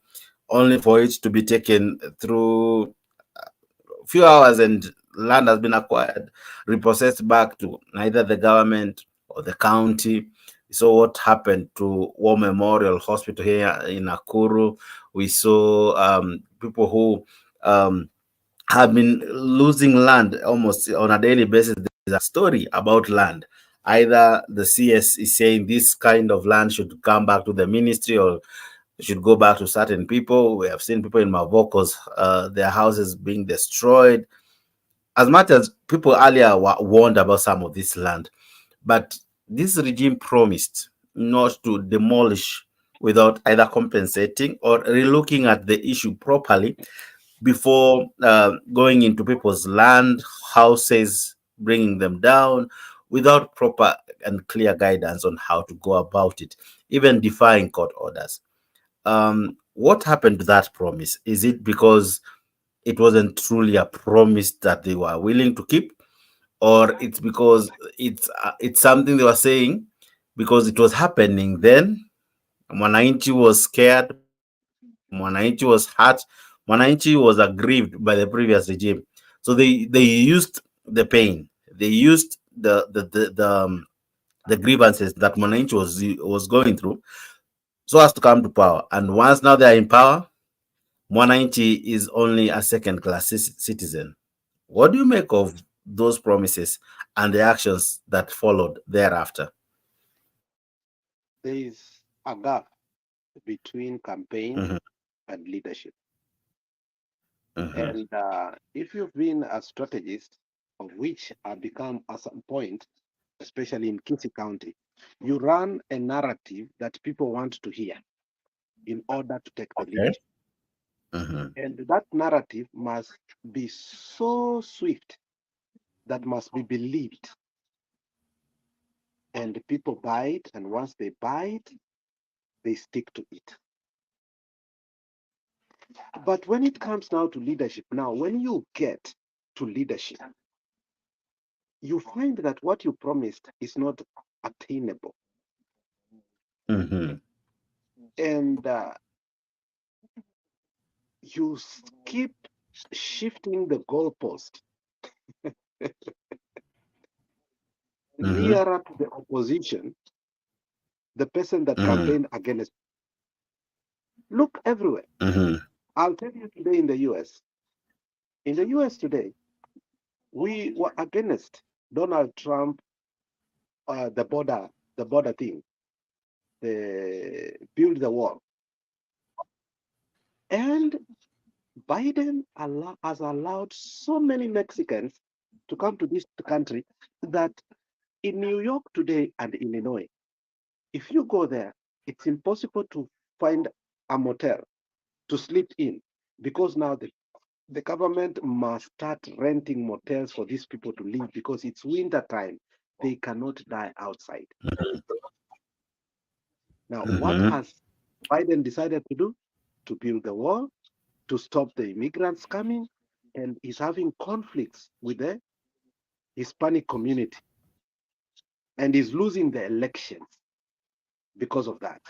only for it to be taken through few hours and land has been acquired, repossessed back to either the government or the county. So what happened to War Memorial Hospital here in Nakuru? We saw people who have been losing land almost on a daily basis. There's a story about land. Either the CS is saying this kind of land should come back to the ministry or should go back to certain people. We have seen people in Mavokos, their houses being destroyed. As much as people earlier were warned about some of this land, but this regime promised not to demolish without either compensating or relooking at the issue properly before going into people's land, houses, bringing them down without proper and clear guidance on how to go about it, even defying court orders. What happened to that promise? Is it because it wasn't truly a promise that they were willing to keep, or it's because it's something they were saying because it was happening then? Mwananchi was scared, Mwananchi was hurt, Mwananchi was aggrieved by the previous regime. So they used the pain, they used the grievances that Mwananchi was going through so as to come to power. And once now they are in power, Mwananchi is only a second class citizen. What do you make of those promises and the actions that followed thereafter? There is a gap between campaign Mhm, and leadership. mhm. And if you've been a strategist, of which I become at some point, especially in Kisii County, you run a narrative that people want to hear in order to take the Okay. leadership. Mhm, And that narrative must be so swift that must be believed. And people buy it. And once they buy it, they stick to it. But when it comes now to leadership, now, when you get to leadership, you find that what you promised is not attainable. mhm, And you keep shifting the goalpost mhm, nearer to the opposition, the person that mhm, campaigned against. Look everywhere. mhm. I'll tell you today in the US. In the US today, we were against Donald Trump, the border thing, the build the wall. And Biden has allowed so many Mexicans to come to this country that in New York today and Illinois, if you go there, it's impossible to find a motel to sleep in because now the government must start renting motels for these people to live because it's winter time. They cannot die outside. Now, what Mhm, has Biden decided to do? To build the wall, to stop the immigrants coming, and he's having conflicts with the Hispanic community, and he's losing the elections because of that.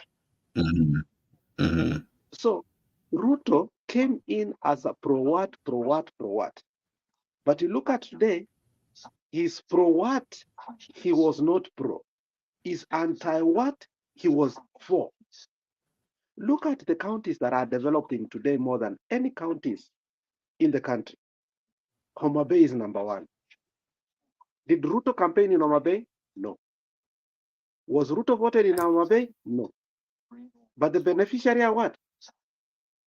mhm, mhm, So Ruto came in as a pro what, pro what, pro what. But you look at today, he's pro what he was not pro. He's anti what he was for. Look at the counties that are developing today more than any counties in the country. Homa Bay is number one. Did Ruto campaign in Homa Bay? No. Was Ruto voted in Homa Bay? No. But the beneficiary are what?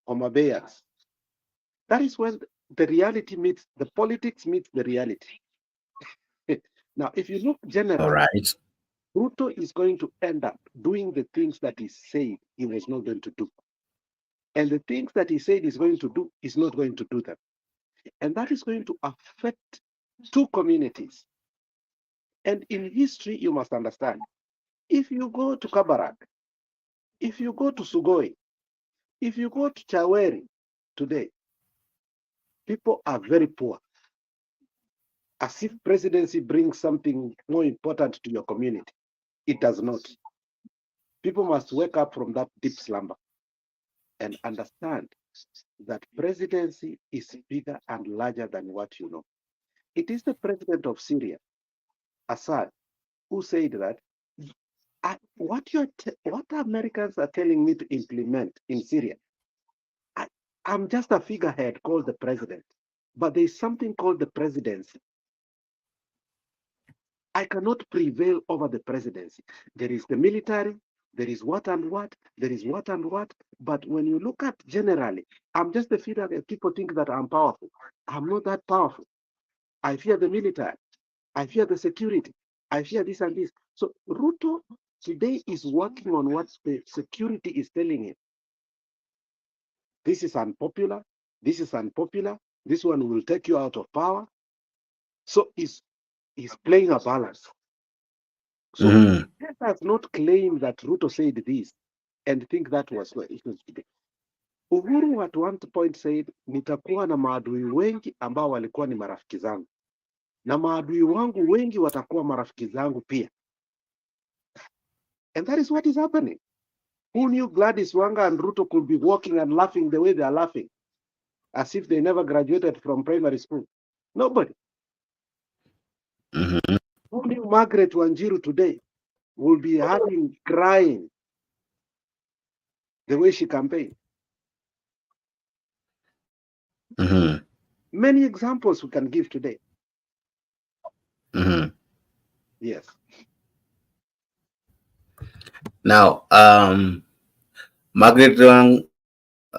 Homa Bayers. That is when the reality meets, the politics meets the reality. Now, if you look all generally, right. Ruto is going to end up doing the things that he said he was not going to do. And the things that he said he's going to do, he's not going to do them. And that is going to affect two communities. And in history, you must understand, if you go to Kabarak, if you go to Sugoi, if you go to Chaweri today, people are very poor. As if presidency brings something more important to your community. It does not. People must wake up from that deep slumber and understand that presidency is bigger and larger than what you know. It is the president of Syria, Assad, who said that what Americans are telling me to implement in Syria, I'm just a figurehead called the president, but there's something called the presidency. I cannot prevail over the presidency. There is the military, there is what and what, there is what and what. But when you look at generally, I'm just a figurehead. People think that I'm powerful. I'm not that powerful. I fear the military. I fear the security. I fear this and this. So Ruto today is working on what the security is telling him. This is unpopular. This is unpopular. This one will take you out of power. So he's playing a balance. So let us not claim that Ruto said this and think that was what it was today. Uhuru at one point said, nitakuwa na maadui wengi ambao walikuwa ni marafiki zangu. Na maadui wangu wengi watakuwa marafiki zangu pia. And that is what is happening. Who knew Gladys Wanga and Ruto could be walking and laughing the way they are laughing, as if they never graduated from primary school? Nobody. Who knew Margaret Wanjiru today will be having crying the way she campaigned? Many examples we can give today. Yes. Now, Margaret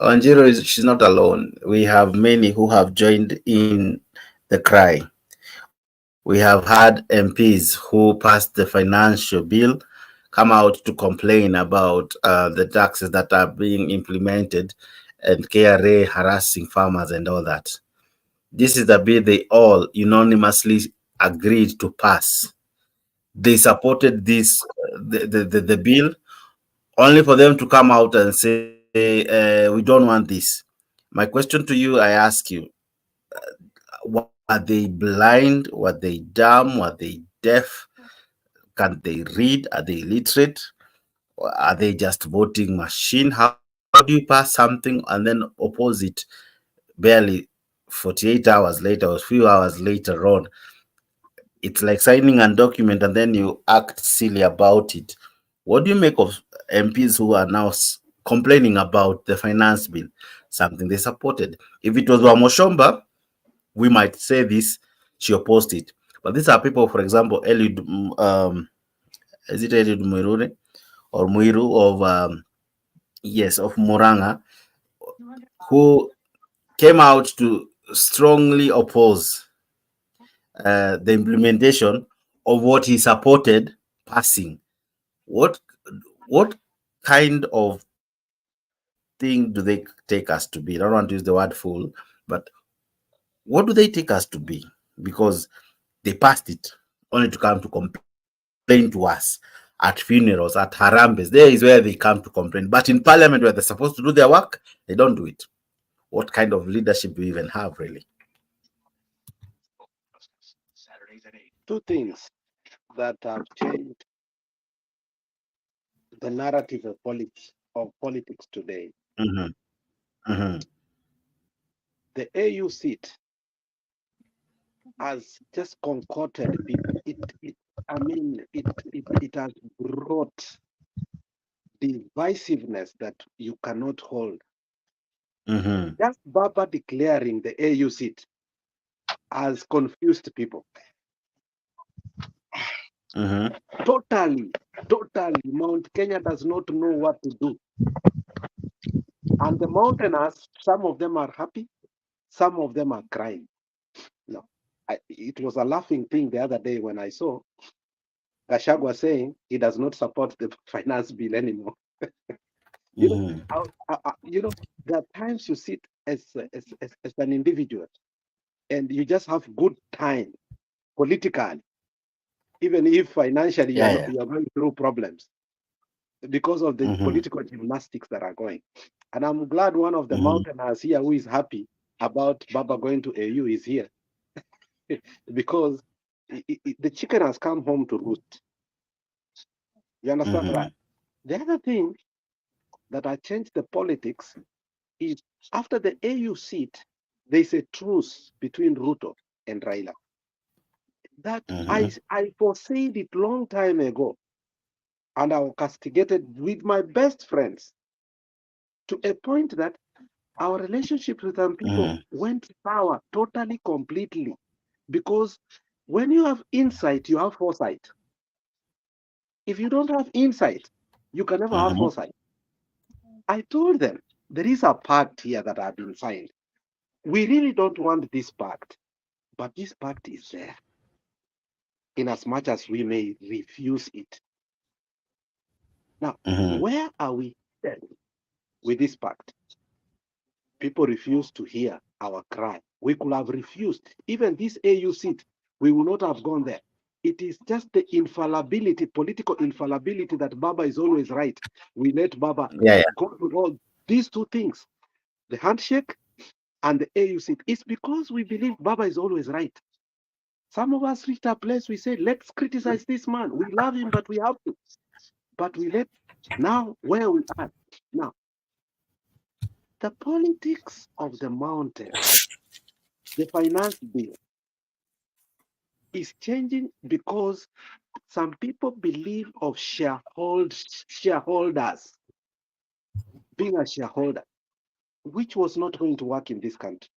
Wanjiru, she's not alone. We have many who have joined in the cry. We have had MPs who passed the financial bill come out to complain about the taxes that are being implemented and KRA harassing farmers and all that. This is the bill they all unanimously agreed to pass. They supported this, the bill, only for them to come out and say, we don't want this. My question to you, I ask you, were they blind? Were they dumb? Were they deaf? Can they read? Are they illiterate? Or are they just voting machine? How do you pass something and then oppose it barely 48 hours later or a few hours later on? It's like signing a document and then you act silly about it. What do you make of MPs who are now complaining about the finance bill, something they supported? If it was Wamoshomba, we might say this, she opposed it. But these are people, for example, Eliud, is it Eliud Muirure or Muiru of, yes, of Moranga, who came out to strongly oppose the implementation of what he supported passing. What kind of thing do they take us to be? I don't want to use the word fool, but what do they take us to be? Because they passed it only to come to complain to us at funerals, at harambes. There is where they come to complain. But in parliament, where they're supposed to do their work, they don't do it. What kind of leadership do we even have, really? Two things that have changed the narrative of politics today. The AU seat has just concocted people. It has brought divisiveness that you cannot hold. Just Baba declaring the AU seat has confused people. Totally. Mount Kenya does not know what to do. And the mountainers, some of them are happy, some of them are crying. No, it was a laughing thing the other day when I saw Gachagua saying he does not support the finance bill anymore. You know, you know, there are times you sit as an individual and you just have good time politically, even if financially you are going through problems because of the political gymnastics that are going. And I'm glad one of the mountainers here who is happy about Baba going to AU is here because the chicken has come home to roost. You understand that? The other thing that I changed the politics is after the AU seat, there's a truce between Ruto and Raila. That I foresaid it long time ago, and I was castigated with my best friends to a point that our relationship with some people went sour totally, completely. Because when you have insight, you have foresight. If you don't have insight, you can never have foresight. I told them, there is a pact here that have been signed. We really don't want this pact, but this pact is there, in as much as we may refuse it. Now, where are we then with this pact? People refuse to hear our cry. We could have refused. Even this AU seat, we would not have gone there. It is just the infallibility, political infallibility, that Baba is always right. We let Baba go with all these two things, the handshake and the AU seat. It's because we believe Baba is always right. Some of us reached a place, we said, let's criticize this man. We love him, but we have to. But we let, now where we are. Now, the politics of the mountain, the finance bill, is changing because some people believe of shareholders being a shareholder, which was not going to work in this country.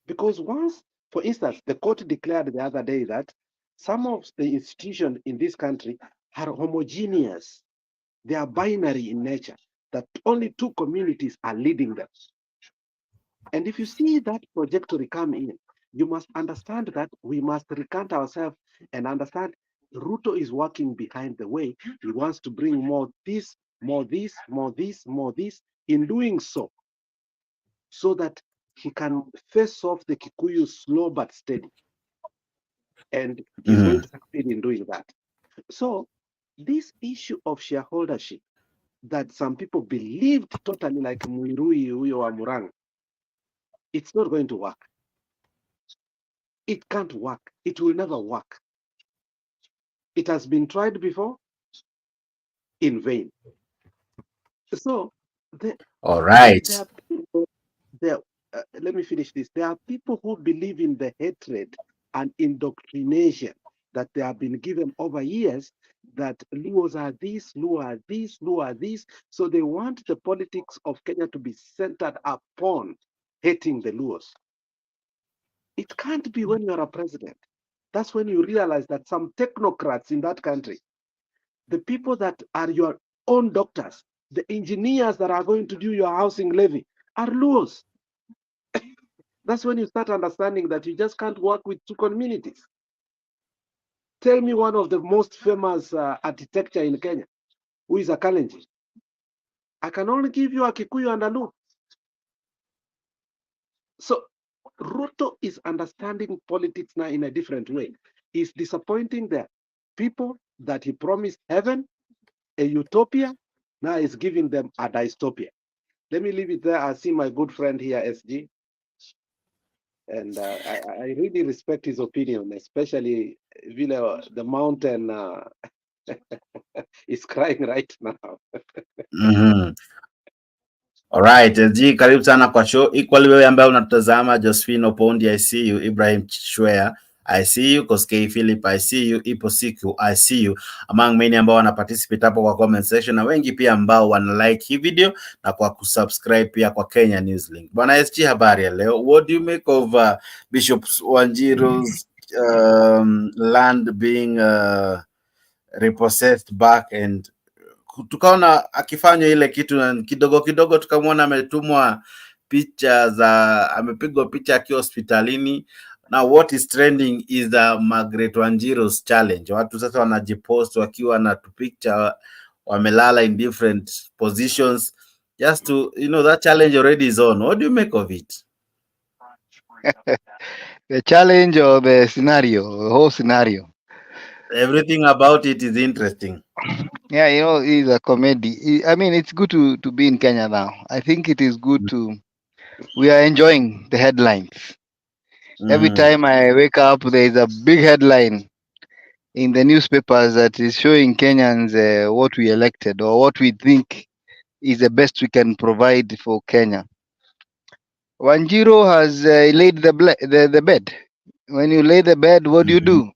Because once, for instance, the court declared the other day that some of the institutions in this country are homogeneous. They are binary in nature, that only two communities are leading them. And if you see that trajectory come in, you must understand that we must recant ourselves and understand Ruto is working behind the way. He wants to bring more this, more this, more this, more this. In doing so that he can face off the Kikuyu slow but steady. And he's going to succeed in doing that. So this issue of shareholdership that some people believed totally, like Muirui, Huyo wa Murang, it's not going to work. It can't work. It will never work. It has been tried before in vain. So, all right. There are people, let me finish this. There are people who believe in the hatred and indoctrination that they have been given over years, that Luos are this, Luo are this, Luo are this. So they want the politics of Kenya to be centered upon hating the Luos. It can't be when you're a president. That's when you realize that some technocrats in that country, the people that are your own doctors, the engineers that are going to do your housing levy, are Luos. That's when you start understanding that you just can't work with two communities. Tell me one of the most famous architecture in Kenya who is a Kalenjin. I can only give you a Kikuyu and a Luo. So Ruto is understanding politics now in a different way. He's disappointing the people that he promised heaven, a utopia. Now he's giving them a dystopia. Let me leave it there. I see my good friend here, SG. And I really respect his opinion, especially Vile, the mountain is crying right now. Alright, SG, karibu sana kwa show. Equally wewe ambaye unatazama, Josephine Opondi, I see you. Ibrahim Chwea, I see you. Koskei Philip, I see you. Ipo Siku, I see you. Among many ambao wana participate hapo kwa comment section, na wengi pia ambao wana like hii video na kwa kusubscribe pia kwa Kenya News Link. Bwana SG, habari ya leo. What do you make of Bishop Wanjiru's land being repossessed back, and tukaona akifanya ile kitu na kidogo kidogo tukamwona ametumwa picha za, amepigwa picha akiwa hospitalini. Now what is trending is the Margaret Wanjiru's challenge. Watu sasa wanajipost wakiwa na picture wamelala in different positions just to, that challenge already is on. What do you make of it? The challenge or the scenario, the whole scenario. Everything about it is interesting. Yeah, it's a comedy. I mean, it's good to be in Kenya now. I think it is good to. We are enjoying the headlines. Every time I wake up, there is a big headline in the newspapers that is showing Kenyans what we elected or what we think is the best we can provide for Kenya. Wanjiru has laid the bed. When you lay the bed, what do?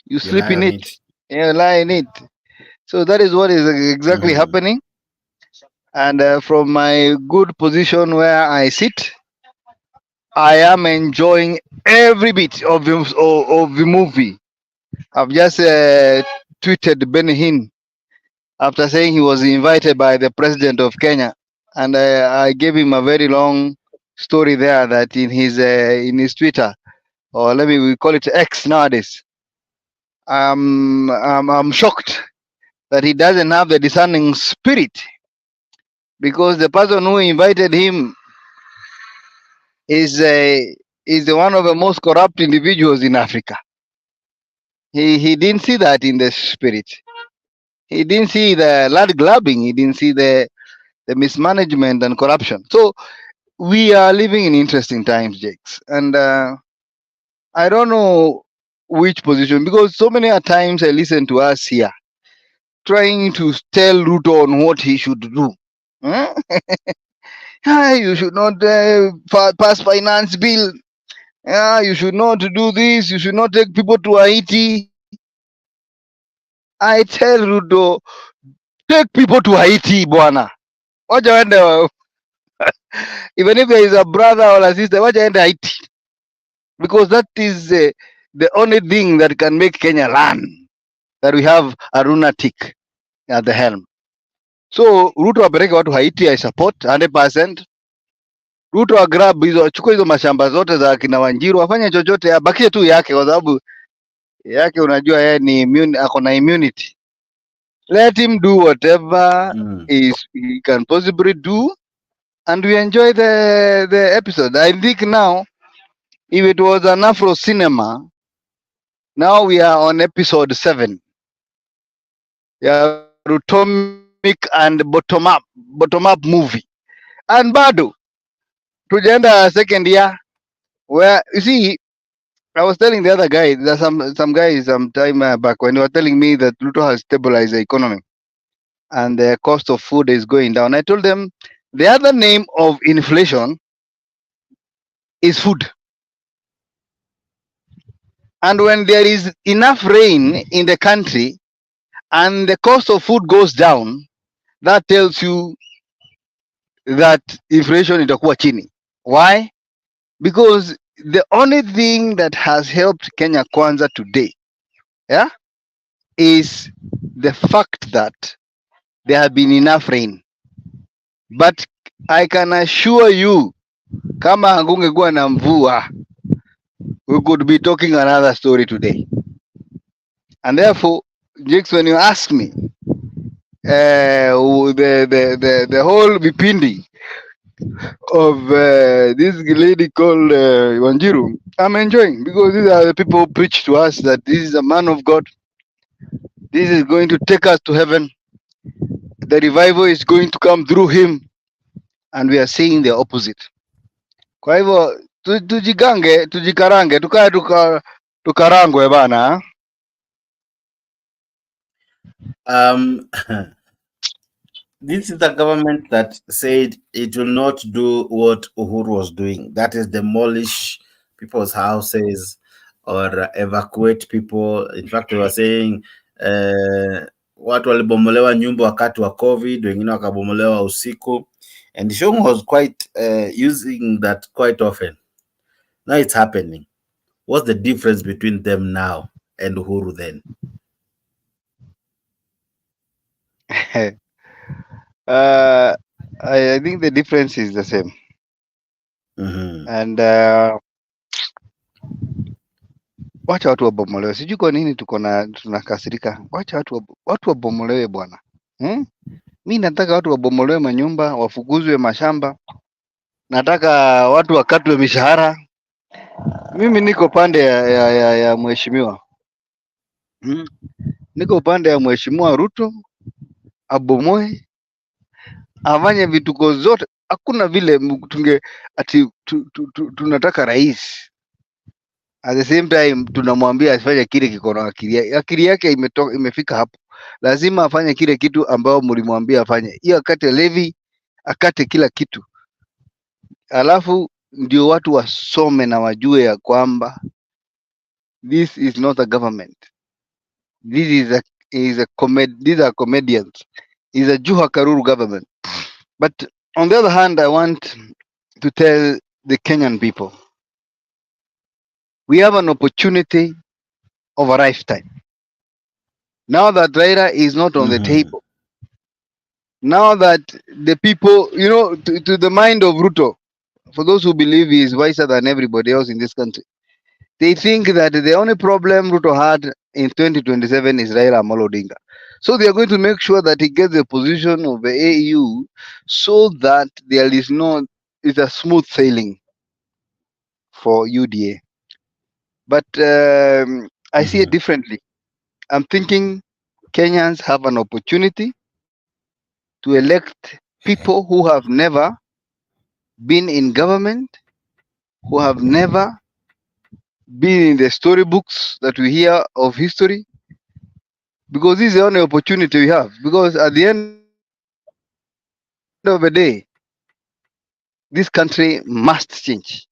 You You sleep lie in on it. it. You lie in it. So that is what is exactly happening. And from my good position where I sit, I am enjoying every bit of the movie. I've just tweeted Benny Hinn after saying he was invited by the president of Kenya, and I gave him a very long story there that in his Twitter, or let me we call it X nowadays. I'm shocked that he doesn't have the discerning spirit, because the person who invited him is one of the most corrupt individuals in Africa. He didn't see that in the spirit. He didn't see the land grabbing. He didn't see the mismanagement and corruption. So we are living in interesting times, Jakes. And I don't know which position, because so many a times I listen to us here trying to tell Ruto on what he should do. Hmm? You should not pass finance bill. You should not do this. You should not take people to Haiti. I tell Ruto, take people to Haiti, bwana. Wacha waende, even if there is a brother or a sister, wacha waende Haiti, because that is the only thing that can make Kenya learn that we have a lunatic at the helm. So Ruto apeleke watu Haiti, I support 100%. Ruto agrab hizo, achukue hizo mashamba zote za kina Wanjiru, afanye chochote, abakie tu yake, kwa sababu yake unajua yeye ni immune, ako na immunity. Let him do whatever he can possibly do, and we enjoy the episode. I think now, if it was an Afro cinema, now we are on episode 7. Yeah, Rutomic and bottom up movie. And bado, tujaenda second year, where, you see, I was telling the other guy, there's some guys some time back when they were telling me that Ruto has stabilized the economy and the cost of food is going down. I told them the other name of inflation is food. And when there is enough rain in the country and the cost of food goes down, that tells you that inflation itakuwa chini. Why? Because the only thing that has helped Kenya Kwanza today, yeah, is the fact that there have been enough rain. But I can assure you, kama hakungekuwa na mvua, we could be talking another story today. And therefore, Jakes, when you ask me, the whole vipindi of this lady called Wanjiru, I'm enjoying, because these are the people who preach to us that this is a man of God. This is going to take us to heaven. The revival is going to come through him, and we are seeing the opposite. Kwa hivyo tujigange, tujikarange, tukae tukarangwe bana. This is the government that said it will not do what Uhuru was doing. That is demolish people's houses or evacuate people. In fact, they were saying watu walibomolewa nyumba wakati wa COVID, wengine wakabomolewa usiku. And Shong was quite using that quite often. Now it's happening. What's the difference between them now and Uhuru then? I think the difference is the same. And wacha watu wabomolewe. Sijui kwa nini tunakasirika. Wacha watu wabomolewe bwana. Mi nataka watu wabomolewe manyumba, wafukuzwe mashamba. Nataka watu wakatwe mishahara. Mimi niko pande ya mheshimiwa. Niko upande ya mheshimiwa Ruto, abomoe, afanye vituko zote. Hakuna vile ati tunataka rais, at the same time tunamwambia afanye kile kiko na akili yake imefika hapo. Lazima afanye kile kitu ambao mlimwambia afanye. Hiyo akate levy, akate kila kitu, alafu ndio watu wasome na wajue ya kwamba this is not a government. These are comedians. Is a Juha Karuru government. But on the other hand, I want to tell the Kenyan people, we have an opportunity of a lifetime. Now that Raila is not on the table, now that the people, to the mind of Ruto, for those who believe he is wiser than everybody else in this country, they think that the only problem Ruto had in 2027 is Raila Amolo Odinga. So they are going to make sure that he gets the position of the AU so that there is it's a smooth sailing for UDA. But I see it differently. I'm thinking Kenyans have an opportunity to elect people who have never been in government, who have never been in the storybooks that we hear of history, because this is the only opportunity we have. Because at the end of the day, this country must change.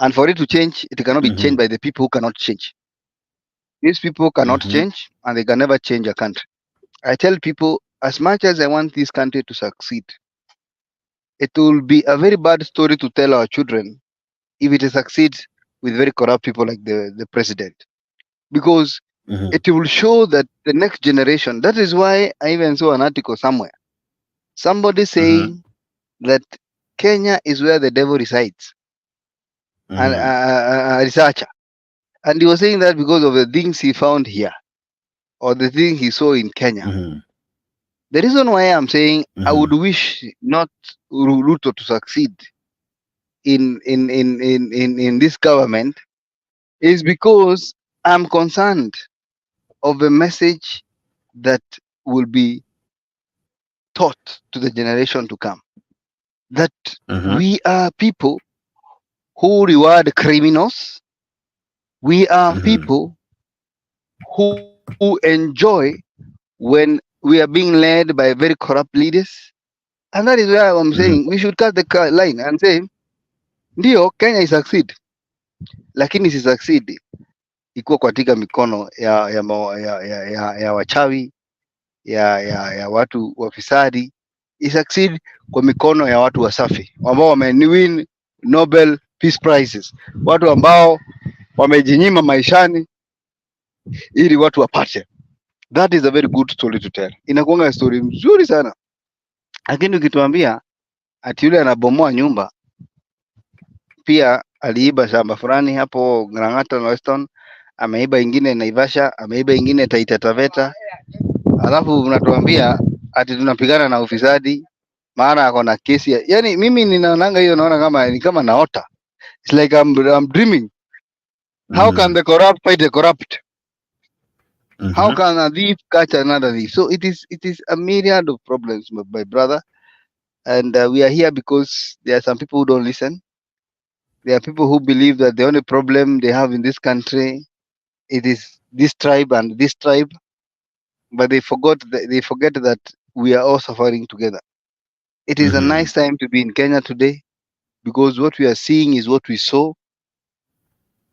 And for it to change, it cannot be changed by the people who cannot change. These people cannot change, and they can never change a country. I tell people, as much as I want this country to succeed, it will be a very bad story to tell our children if it succeeds with very corrupt people like the president. Because it will show that the next generation, that is why I even saw an article somewhere. Somebody saying that Kenya is where the devil resides. And a researcher. And he was saying that because of the things he found here, or the thing he saw in Kenya. The reason why I'm saying I would wish not Ruto to succeed in this government is because I'm concerned of the message that will be taught to the generation to come. That we are people who reward criminals. We are people who enjoy when we are being led by very corrupt leaders. And that is why I'm saying we should cut the line and say, ndio Kenya is succeed, lakini si succeed ikuwa katika mikono ya wachawi, ya watu wafisadi. It succeed kwa mikono ya watu wasafi ambao wamewin Nobel Peace Prizes, watu ambao wamejinyima maishani ili watu wapate. That is a very good story to tell. Inakuanga story mzuri sana. Lakini ukituambia ati yule anabomoa nyumba, pia aliiba shamba fulani hapo Ng'ang'ata na Weston, ameiba ingine Naivasha, ameiba ingine Taita Taveta, alafu unatuambia ati tunapigana na ufisadi, maana ako na kesi. Yani mimi ninaonanga hiyo, naona kama naota. It's like I'm dreaming. How can the corrupt fight the corrupt? How can a thief catch another thief? So it is a myriad of problems, my brother. And we are here because there are some people who don't listen. There are people who believe that the only problem they have in this country, it is this tribe and this tribe, but they forget that we are all suffering together. It is a nice time to be in Kenya today, because what we are seeing is what we saw.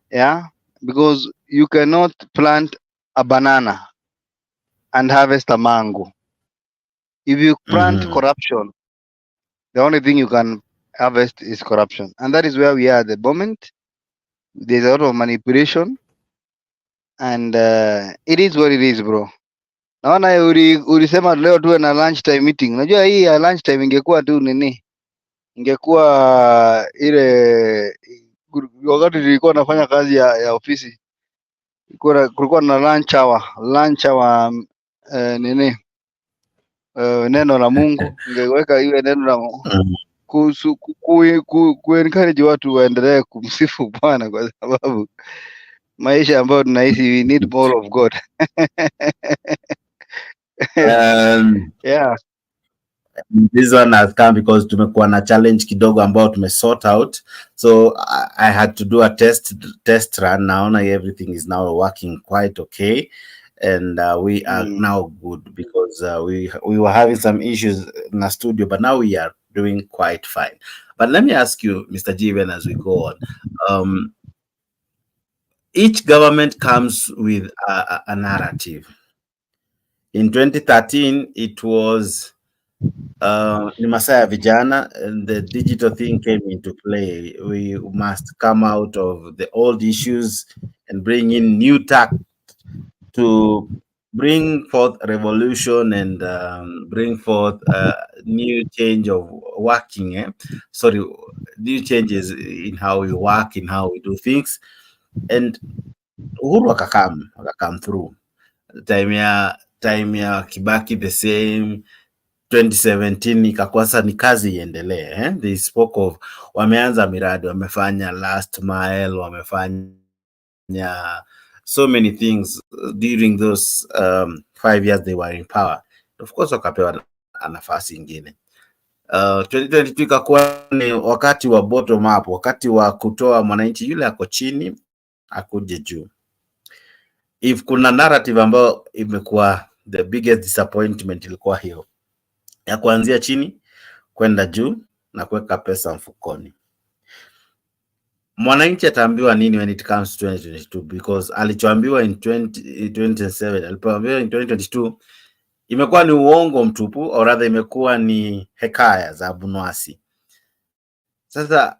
Yeah, because you cannot plant a banana and harvest a mango. If you plant corruption, the only thing you can harvest is corruption. And that is where we are at the moment. There's a lot of manipulation, and it is what it is, bro. Naona ulisema leo tuwe na lunch time meeting. Unajua hii ya lunch time ingekuwa tu nini? Ingekuwa ile wakati nilikuwa nafanya kazi ya ofisi. kulikuwa na lunch hour nini neno la Mungu, ingeweka iwe neno la kuencourage watu waendelee kumsifu Bwana, kwa sababu maisha ambayo tunaishi, we need more of God. Yeah. This one has come because tumekuwa na challenge kidogo ambao tumesort out, so I had to do a test run. Naona everything is now working quite okay, and we are now good, because we were having some issues in the studio, but now we are doing quite fine. But let me ask you, Mr. Jiven, as we go on, each government comes with a narrative. In 2013 it was ni masaa ya vijana, and the digital thing came into play. We must come out of the old issues and bring in new tact to bring forth revolution and bring forth new change of working. New changes in how we work, in how we do things. And Uhuru akakam through. Time ya Kibaki the same. 2017 ikakwasa ni kazi iendelee. They spoke of wameanza miradi, wamefanya last mile, wamefanya so many things during those 5 years they were in power. Of course wakapewa nafasi ingine. 2022 ikakuwa ni wakati wa bottom up, wakati wa kutoa mwananchi yule ako chini akuje juu. If kuna narrative ambayo imekuwa the biggest disappointment, ilikuwa hiyo ya kuanzia chini kwenda juu na kuweka pesa mfukoni. Mwananchi ataambiwa nini when it comes to 2022? Because alichoambiwa in 2027, alipoambiwa in 2022 imekuwa ni uongo mtupu, or rather imekuwa ni hekaya za bunwasi. Sasa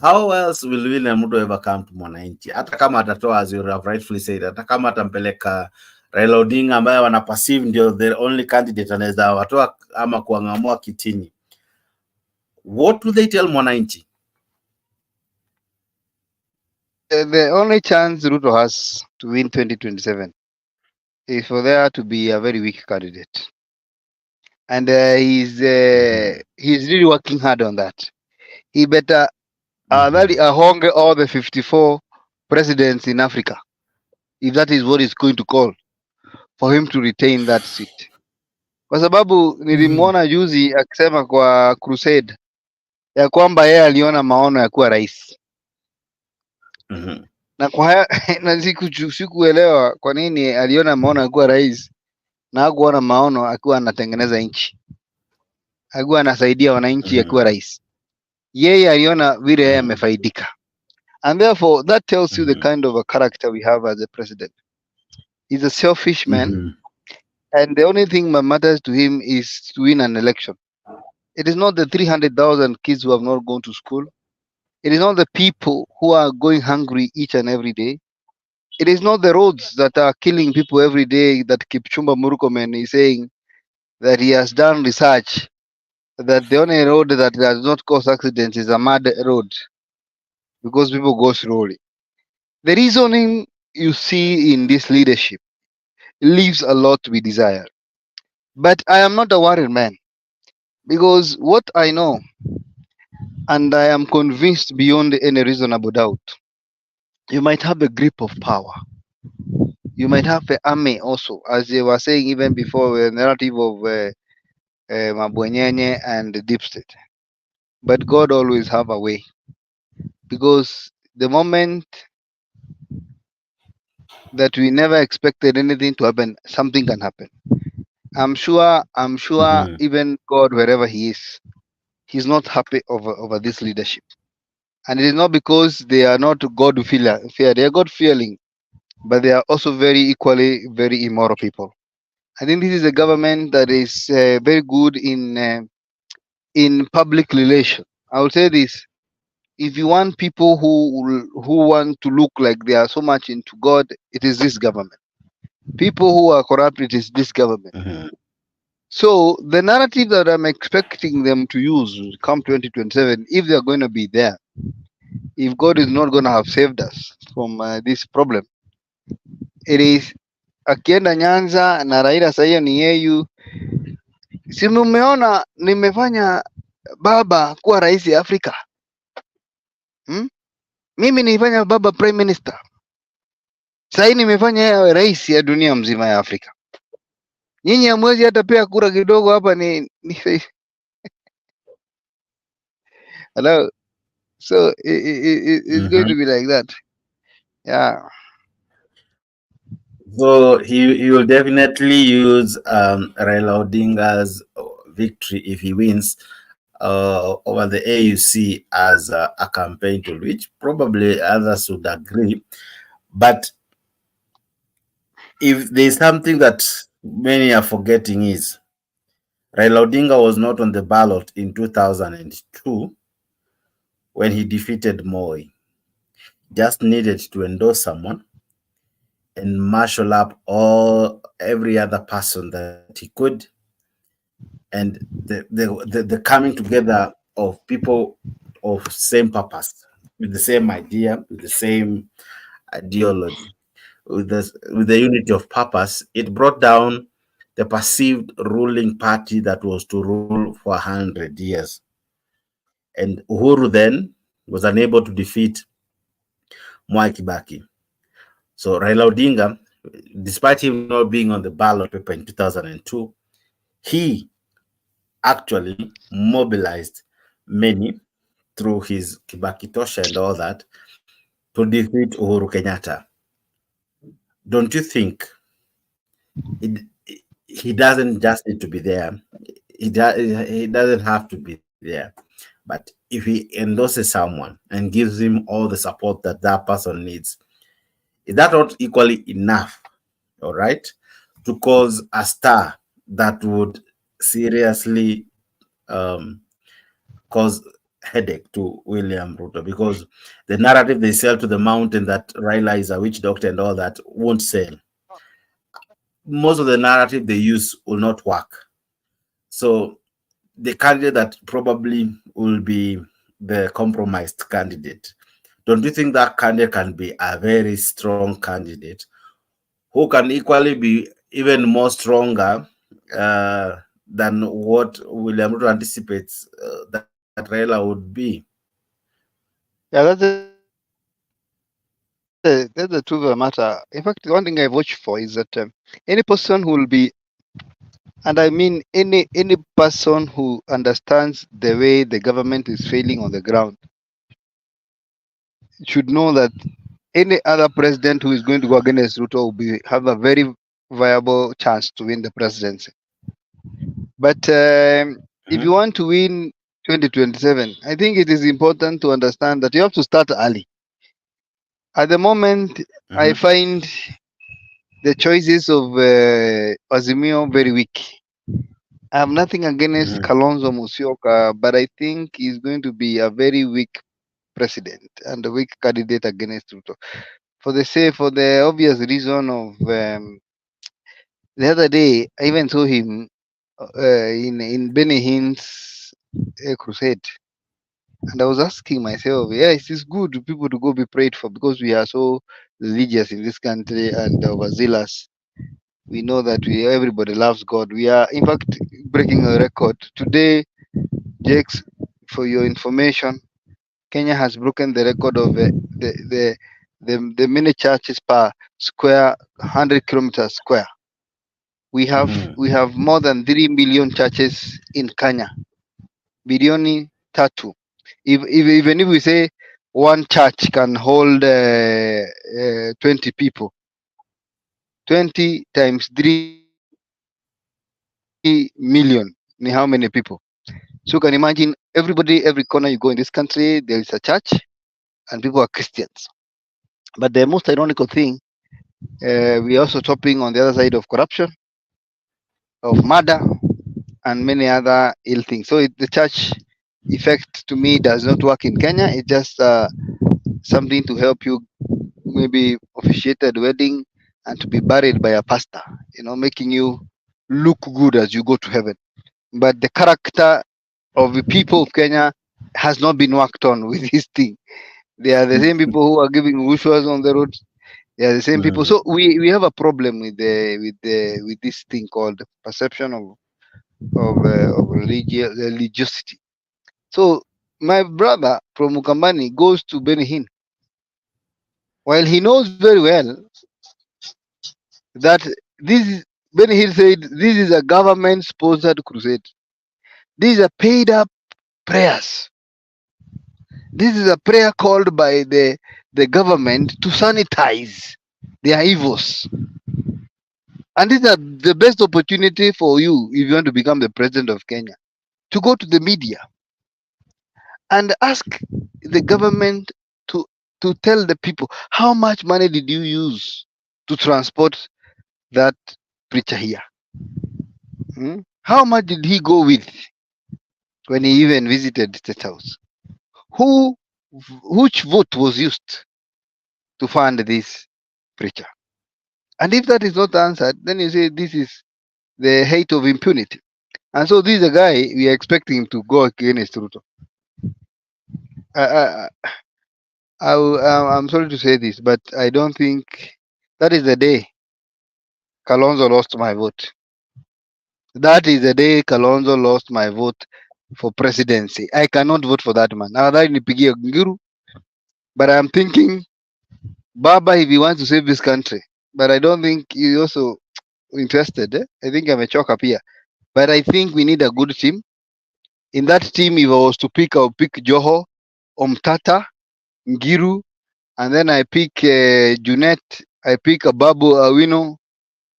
how else will William Ruto ever come to mwananchi? Hata kama atatoa, as you have rightfully said, hata kama atampeleka Raila Odinga ambaye wana perceive ndio the only candidate anaweza watoa ama kuangamua kitini, what do they tell mwananchi? The only chance Ruto has to win 2027 is for there to be a very weak candidate, and he's really working hard on that. He better honge all the 54 presidents in Africa, if that is what he's going to call, for him to retain that seat. Kwa sababu nilimwona juzi akisema kwa crusade ya kwamba yeye aliona maono ya kuwa rais. Na kwa na sikuelewa kwa nini aliona maono ya kuwa rais na hakuona maono akiwa anatengeneza nchi, akiwa anasaidia wananchi akiwa rais. Yeye aliona vile yeye amefaidika, and therefore that tells you the kind of a character we have as a president. He's a selfish man, and the only thing that matters to him is to win an election. It is not the 300,000 kids who have not gone to school. It is not the people who are going hungry each and every day. It is not the roads that are killing people every day that Kipchumba Murkomen is saying that he has done research that the only road that does not cause accidents is a mud road because people go slowly. The reasoning you see in this leadership leaves a lot to be desired. But I am not a worried man, because what I know, and I am convinced beyond any reasonable doubt, you might have a grip of power. You might have the army also, as they were saying even before, the narrative of Mabwenyenye and the deep state. But God always have a way, because the moment that we never expected anything to happen, something can happen. I'm sure even God, wherever he is, he's not happy over this leadership. And it is not because they are not God fear. They are God fearing, but they are also very equally very immoral people. I think this is a government that is very good in public relations. I will say this: if you want people who want to look like they are so much into God, it is this government. People who are corrupt, it is this government. So the narrative that I'm expecting them to use come 2027, if they're going to be there, if God is not going to have saved us from this problem, it is akienda Nyanza na Raila sasa, hiyo ni yeyu. Si mmeona nimefanya baba kuwa rais ya Afrika Mimi nilifanya baba prime minister, sasa nimefanya yeye rais ya dunia mzima ya Afrika. Nyinyi hamwezi hata pea kura kidogo hapa ni hello. So it's going to be like that. Yeah. So he will definitely use Raila Odinga's victory if he wins over the AUC as a campaign tool, which probably others would agree. But if there's something that many are forgetting is Raila Odinga was not on the ballot in 2002 when he defeated Moi. Just needed to endorse someone and marshal up every other person that he could, and the coming together of people of same purpose, with the same idea, with the same ideology, with the unity of purpose. It brought down the perceived ruling party that was to rule for 100 years. And Uhuru then was unable to defeat Mwai Kibaki. So Raila Odinga, despite him not being on the ballot paper in 2002, he actually mobilized many through his Kibaki Tosha and all that to defeat Uhuru Kenyatta. Don't you think he doesn't just need to be there? He doesn't have to be there. But if he endorses someone and gives him all the support that that person needs, is that not equally enough, all right, to cause a star that would seriously cause headache to William Ruto? Because the narrative they sell to the mountain that Raila is a witch doctor and all that won't sell. Most of the narrative they use will not work. So the candidate that probably will be the compromised candidate, don't you think that candidate can be a very strong candidate who can equally be even more stronger than what William Ruto anticipates that Raila would be? Yeah, that's the truth of the matter. In fact, one thing I watch for is that any person who will be, and I mean any person who understands the way the government is failing on the ground, should know that any other president who is going to go against Ruto will have a very viable chance to win the presidency. But if you want to win 2027, I think it is important to understand that you have to start early. At the moment, I find the choices of Azimio very weak. I have nothing against Kalonzo Musyoka, but I think he's going to be a very weak president and a weak candidate against Ruto. For the obvious reason of the other day, I even saw him in Benny Hinn's crusade, and I was asking myself, yeah, is this good people to go be prayed for, because we are so religious in this country and overzealous. We know that everybody loves God. We are, in fact, breaking a record today. Jakes, for your information, Kenya has broken the record of the many churches per square 100 kilometers square. We have more than 3 million churches in Kenya. Bilioni tatu. Even if we say one church can hold 20 people, 20 times 3 million ni how many people? So you can imagine every corner you go in this country, there is a church and people are Christians. But the most ironical thing, we are also topping on the other side of corruption, of murder, and many other ill things. So the church effect to me does not work in Kenya. It's just something to help you maybe officiate a wedding and to be buried by a pastor, making you look good as you go to heaven. But the character of the people of Kenya has not been worked on with this thing. They are the same people who are giving rituals on the roads. Yeah, the same people. So we have a problem with with this thing called perception of religiosity. So my brother from Mukambani goes to Benihin while he knows very well that this is Benihin said this is a government sponsored crusade. These are paid up prayers. This is a prayer called by the government to sanitize their evils. And this is the best opportunity for you if you want to become the president of Kenya to go to the media and ask the government to tell the people how much money did you use to transport that preacher here. How much did he go with when he even visited State House? Who, which vote was used to fund this preacher? And if that is not answered, then you say this is the hate of impunity. And so this is a guy we are expecting him to go against Ruto. I, I'm sorry to say this, but I don't think that is the day Kalonzo lost my vote. That is the day Kalonzo lost my vote for presidency. I cannot vote for that man. Now that nipigie Nguru, but I'm thinking Baba if he wants to save this country. But I don't think he's also interested. I think I'm a choker here. But I think we need a good team. In that team, if I was to pick, I'll pick Joho, Omtata, Ngiru, and then I pick Junet, I pick Babu Awino,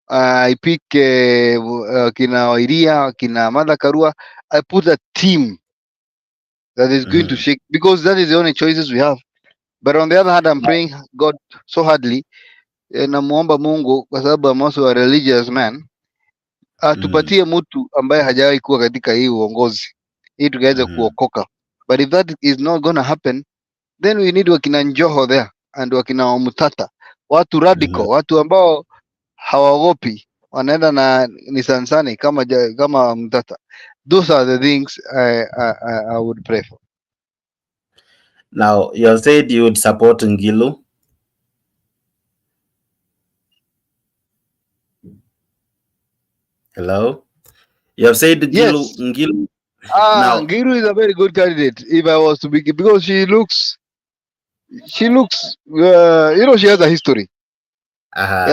I pick Kina Wairia, Kina Mada Karua. I put a team that is going to shake because that is the only choices we have. But on the other hand, I'm praying God so hardly. Namuomba Mungu kwa sababu I'm also a religious man, atupatie mtu ambaye hajawahi kuwa katika hii uongozi ili tukaweze kuokoka. But if that is not gonna happen, then we need wakina Njoho there and wakina Omutata, watu radical, watu ambao hawaogopi, wanaenda na ni sansani kama Mtata. Those are the things I would pray for. Now, you said you would support Ngilu. Hello? You have said Yes. Ngilu. Now, Ngiru is a very good candidate if I was to be, because she looks, she has a history.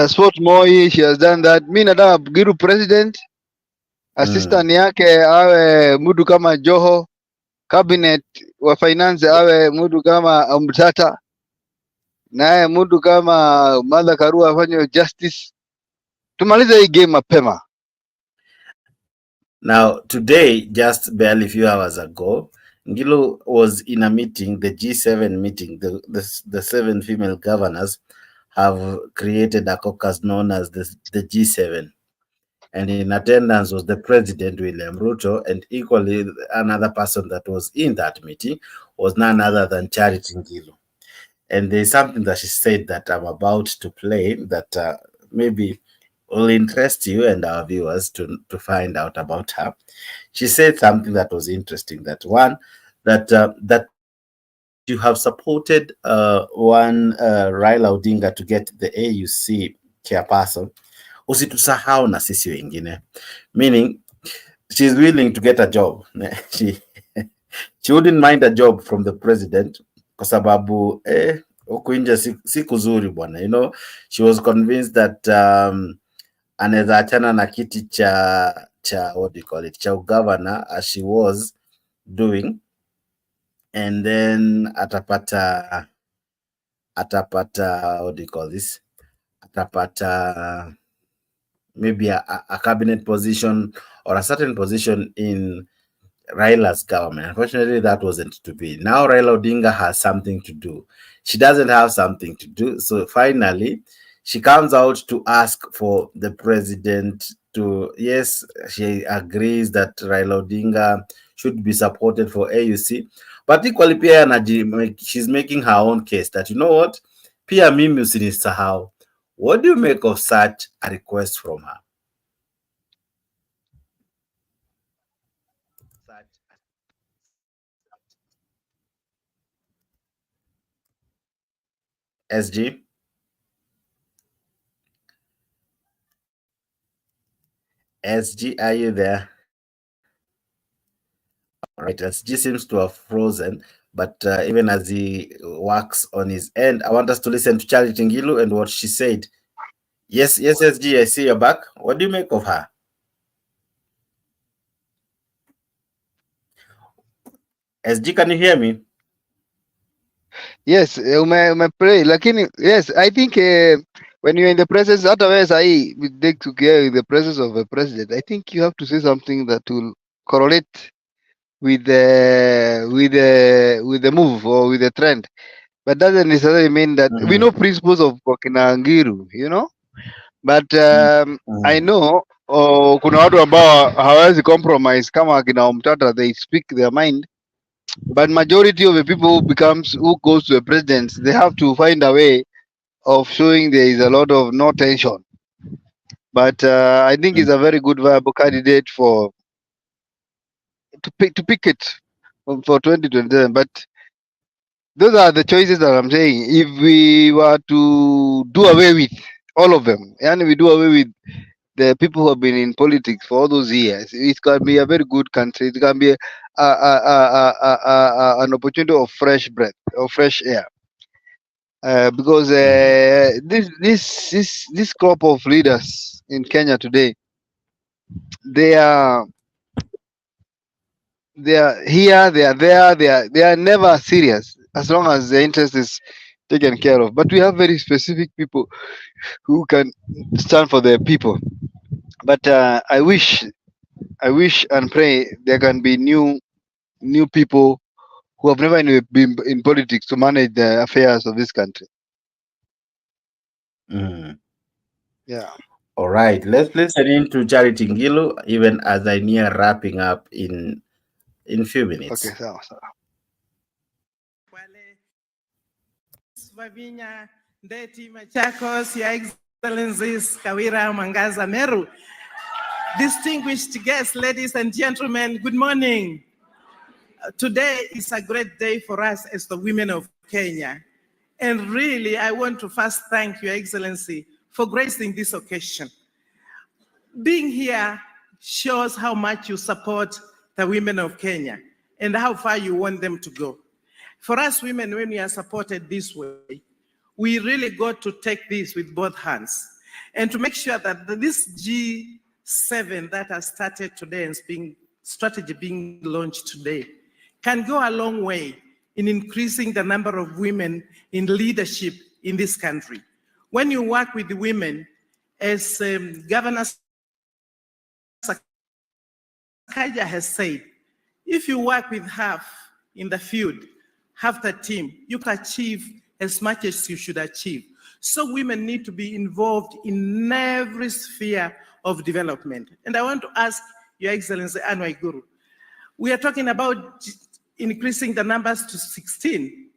Sport Moi, she has done that. Mi nataka Ngiru president, assistant yake awe mtu kama Joho, cabinet wa finance awe mtu kama Mtata, naye mtu kama Martha Karua afanye justice. Tumalize hii game mapema. Now, today, just barely a few hours ago, Ngilu was in a meeting, the G7 meeting. The 7 female governors have created a caucus known as the G7. And in attendance was the President, William Ruto, and equally another person that was in that meeting was none other than Charity Ngilu. And there's something that she said that I'm about to play that maybe will interest you and our viewers to find out about her. She said something that was interesting. That one, that you have supported one Raila Odinga to get the AUC chairperson. Usitusahau na sisi wengine. Meaning, she's willing to get a job. She wouldn't mind a job from the president kwa sababu huku nje si kuzuri bwana. You know, she was convinced that anaweza achana na kiti cha what do you call it, cha governor as she was doing, and then atapata what do you call this, atapata maybe a cabinet position or a certain position in Raila's government. Unfortunately, that wasn't to be. Now Raila Odinga has something to do. She doesn't have something to do. So finally, she comes out to ask for the president to, yes, she agrees that Raila Odinga should be supported for AUC. But equally, pia she's making her own case that, you know what, pia mimi usinisahau. What do you make of such a request from her? SG? SG, are you there? All right, SG seems to have frozen, but even as he works on his end, I want us to listen to Charity Ngilu and what she said. Yes, SG, I see you're back. What do you make of her? SG, can you hear me? Yes, pray. Lakini, yes, I think when you're in the presence, otherwise I dig together in the presence of a president. I think you have to say something that will correlate with the move or with the trend, but doesn't necessarily mean that we know principles of Wakina Ngiru, you know. But I know kuna watu ambao hawezi compromise kama akina Omtata, they speak their mind. But majority of the people who goes to the president, they have to find a way of showing there is a lot of no tension. But I think it's a very good viable candidate to pick it for 2027. But those are the choices that I'm saying. If we were to do away with all of them, and we do away with the people who have been in politics for all those years, it can be a very good country. It can be an opportunity of fresh breath or fresh air. Because this crop of leaders in Kenya today, they are here, they are there, they are never serious as long as the interest is taken care of. But we have very specific people who can stand for their people. But I wish and pray there can be new people who have never been in politics to manage the affairs of this country. Yeah. All right, let's listen into Charity Ngilu even as I near wrapping up in few minutes. Okay, so. Vavinya, Ndeti, Machakos, Your Excellencies, Kawira, Mangaza, Meru, distinguished guests, ladies and gentlemen, good morning. Today is a great day for us as the women of Kenya. And really, I want to first thank Your Excellency for gracing this occasion. Being here shows how much you support the women of Kenya and how far you want them to go. For us women, when we are supported this way, we really got to take this with both hands and to make sure that this G7 that has started today and strategy being launched today can go a long way in increasing the number of women in leadership in this country. When you work with the women, as Governor Sakaja has said, if you work with half in the field, half the team, you can achieve as much as you should achieve. So women need to be involved in every sphere of development. And I want to ask Your Excellency Anne Waiguru, we are talking about increasing the numbers to 16,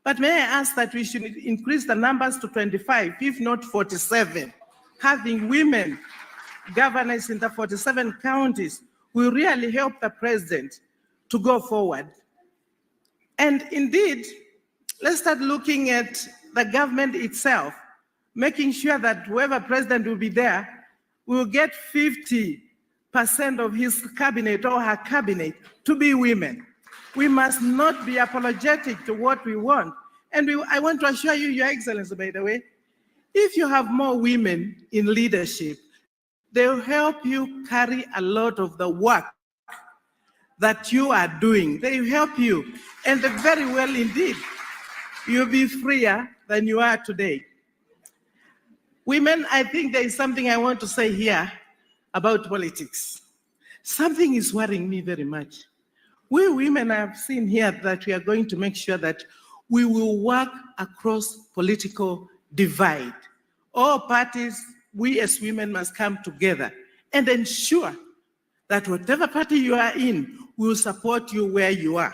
but may I ask that we should increase the numbers to 25, if not 47, having women governors in the 47 counties will really help the president to go forward. And indeed, let's start looking at the government itself, making sure that whoever president will be there will get 50% of his cabinet or her cabinet to be women. We must not be apologetic to what we want. And I want to assure you, Your Excellency, by the way, if you have more women in leadership, they'll help you carry a lot of the work that you are doing. They will help you, and very well indeed. You'll be freer than you are today. Women, I think there is something I want to say here about politics. Something is worrying me very much. We women have seen here that we are going to make sure that we will work across political divide. All parties, we as women must come together and ensure that whatever party you are in will support you where you are.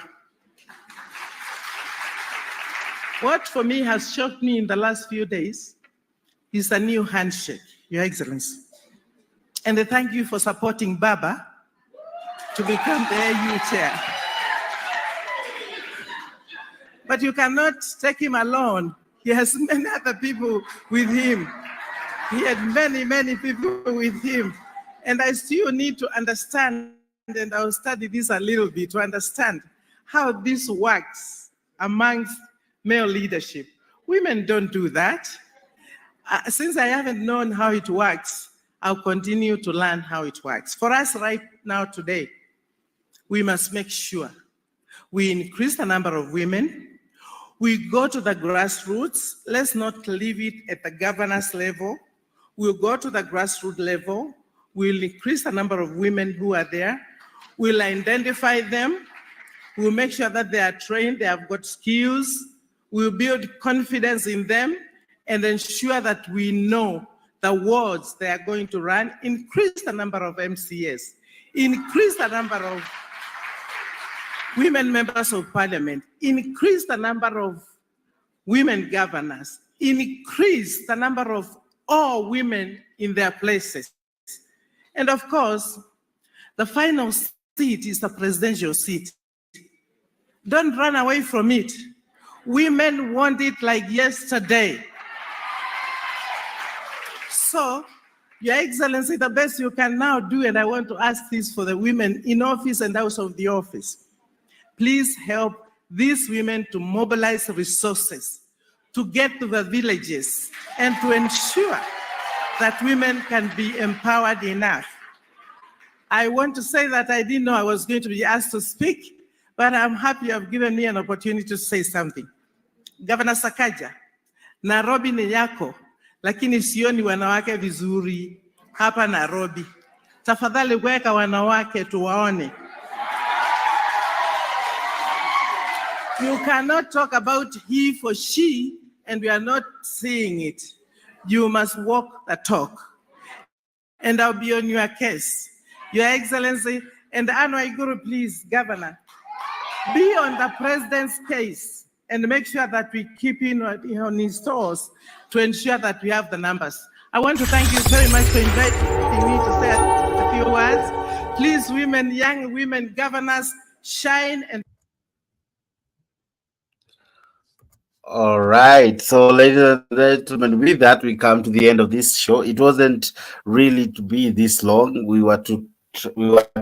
What for me has shocked me in the last few days is a new handshake, Your Excellency. And I thank you for supporting Baba to become the AU chair. But you cannot take him alone. He has many other people with him. He had many, many people with him. And I still need to understand, and I'll study this a little bit to understand how this works amongst male leadership. Women don't do that. Since I haven't known how it works, I'll continue to learn how it works. For us right now today, we must make sure we increase the number of women. We go to the grassroots. Let's not leave it at the governor's level. We'll go to the grassroots level. We'll increase the number of women who are there. We'll identify them. We'll make sure that they are trained, they have got skills. We'll build confidence in them and ensure that we know the wards they are going to run. Increase the number of MCAs. Increase the number of women members of parliament. Increase the number of women governors. Increase the number of all women in their places. And of course, the final seat is the presidential seat. Don't run away from it. Women want it like yesterday. So, Your Excellency, the best you can now do, and I want to ask this for the women in office and out of the office, please help these women to mobilize resources, to get to the villages, and to ensure that women can be empowered enough. I want to say that I didn't know I was going to be asked to speak, but I'm happy you have given me an opportunity to say something. Governor Sakaja, Nairobi ni yako, lakini sioni wanawake vizuri hapa Nairobi. Tafadhali weka wanawake tuwaone. You cannot talk about he for she and we are not seeing it. You must walk the talk. And I'll be on your case. Your Excellency, and Anne Waiguru, please, Governor, be on the President's case and make sure that we keep in on his toes to ensure that we have the numbers. I want to thank you very much for inviting me to say a few words. Please, women, young women, governors, shine and All right. So, ladies and gentlemen, with that, we come to the end of this show. It wasn't really to be this long. We were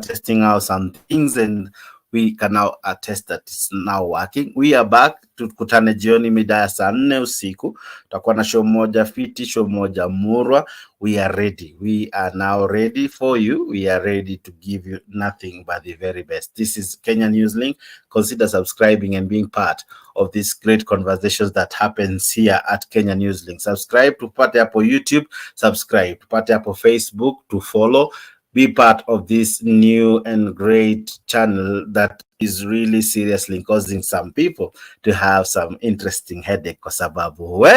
testing out some things, and we can now attest that it's now working. We are back. Tukutane jioni mida ya saa 4 usiku. Tutakuwa na show moja fiti, show moja murwa. We are ready. We are now ready for you. We are ready to give you nothing but the very best. This is Kenya News Link. Consider subscribing and being part of these great conversations that happens here at Kenya News Link. Subscribe to tupate hapo YouTube. Subscribe to tupate hapo Facebook to follow. Be part of this new and great channel that is really seriously causing some people to have some interesting headache kwa sababu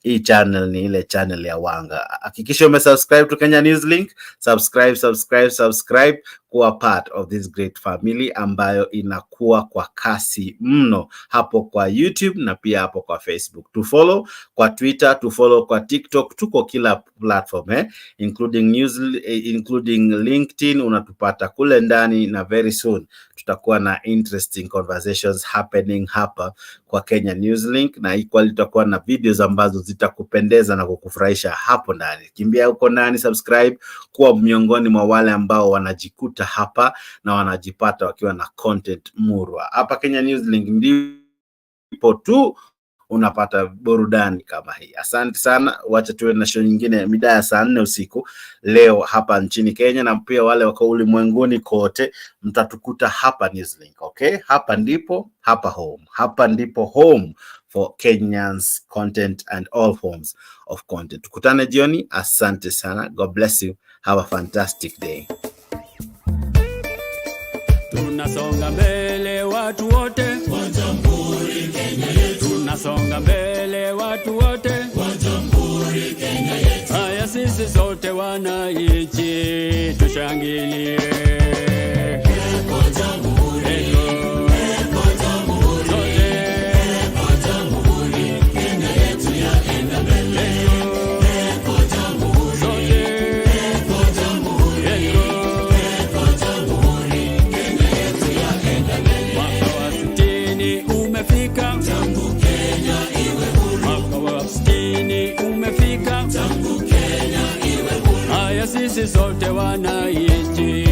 hii channel ni ile channel ya wanga. Hakikisha umesubscribe to Kenya News Link. Subscribe kuwa part of this great family ambayo inakuwa kwa kasi mno hapo kwa YouTube na pia hapo kwa Facebook. To follow kwa Twitter, to follow kwa TikTok, tuko kila platform including LinkedIn, unatupata kule ndani, na very soon tutakuwa na interesting conversations happening hapa kwa Kenya News Link, na equally tutakuwa na videos ambazo zitakupendeza na kukufurahisha hapo ndani. Kimbia huko ndani, subscribe, kuwa miongoni mwa wale ambao wanajikuta hapa na wanajipata wakiwa na content murwa. Hapa Kenya News Link ndipo tu unapata burudani kama hii. Asante sana. Wacha tuwe na show nyingine mida ya saa 4 usiku leo hapa nchini Kenya, na pia wale wako ulimwenguni kote mtatukuta hapa News Link. Okay? Hapa ndipo home for Kenyans content and all forms of content. Tukutane jioni. Asante sana. God bless you. Have a fantastic day. Tunasonga mbele watu wote wa Jamhuri Kenya yetu. Tunasonga mbele watu wote wa Jamhuri Kenya yetu. Haya sisi sote wananchi tushangilie. Yes, sisi sote wananchi.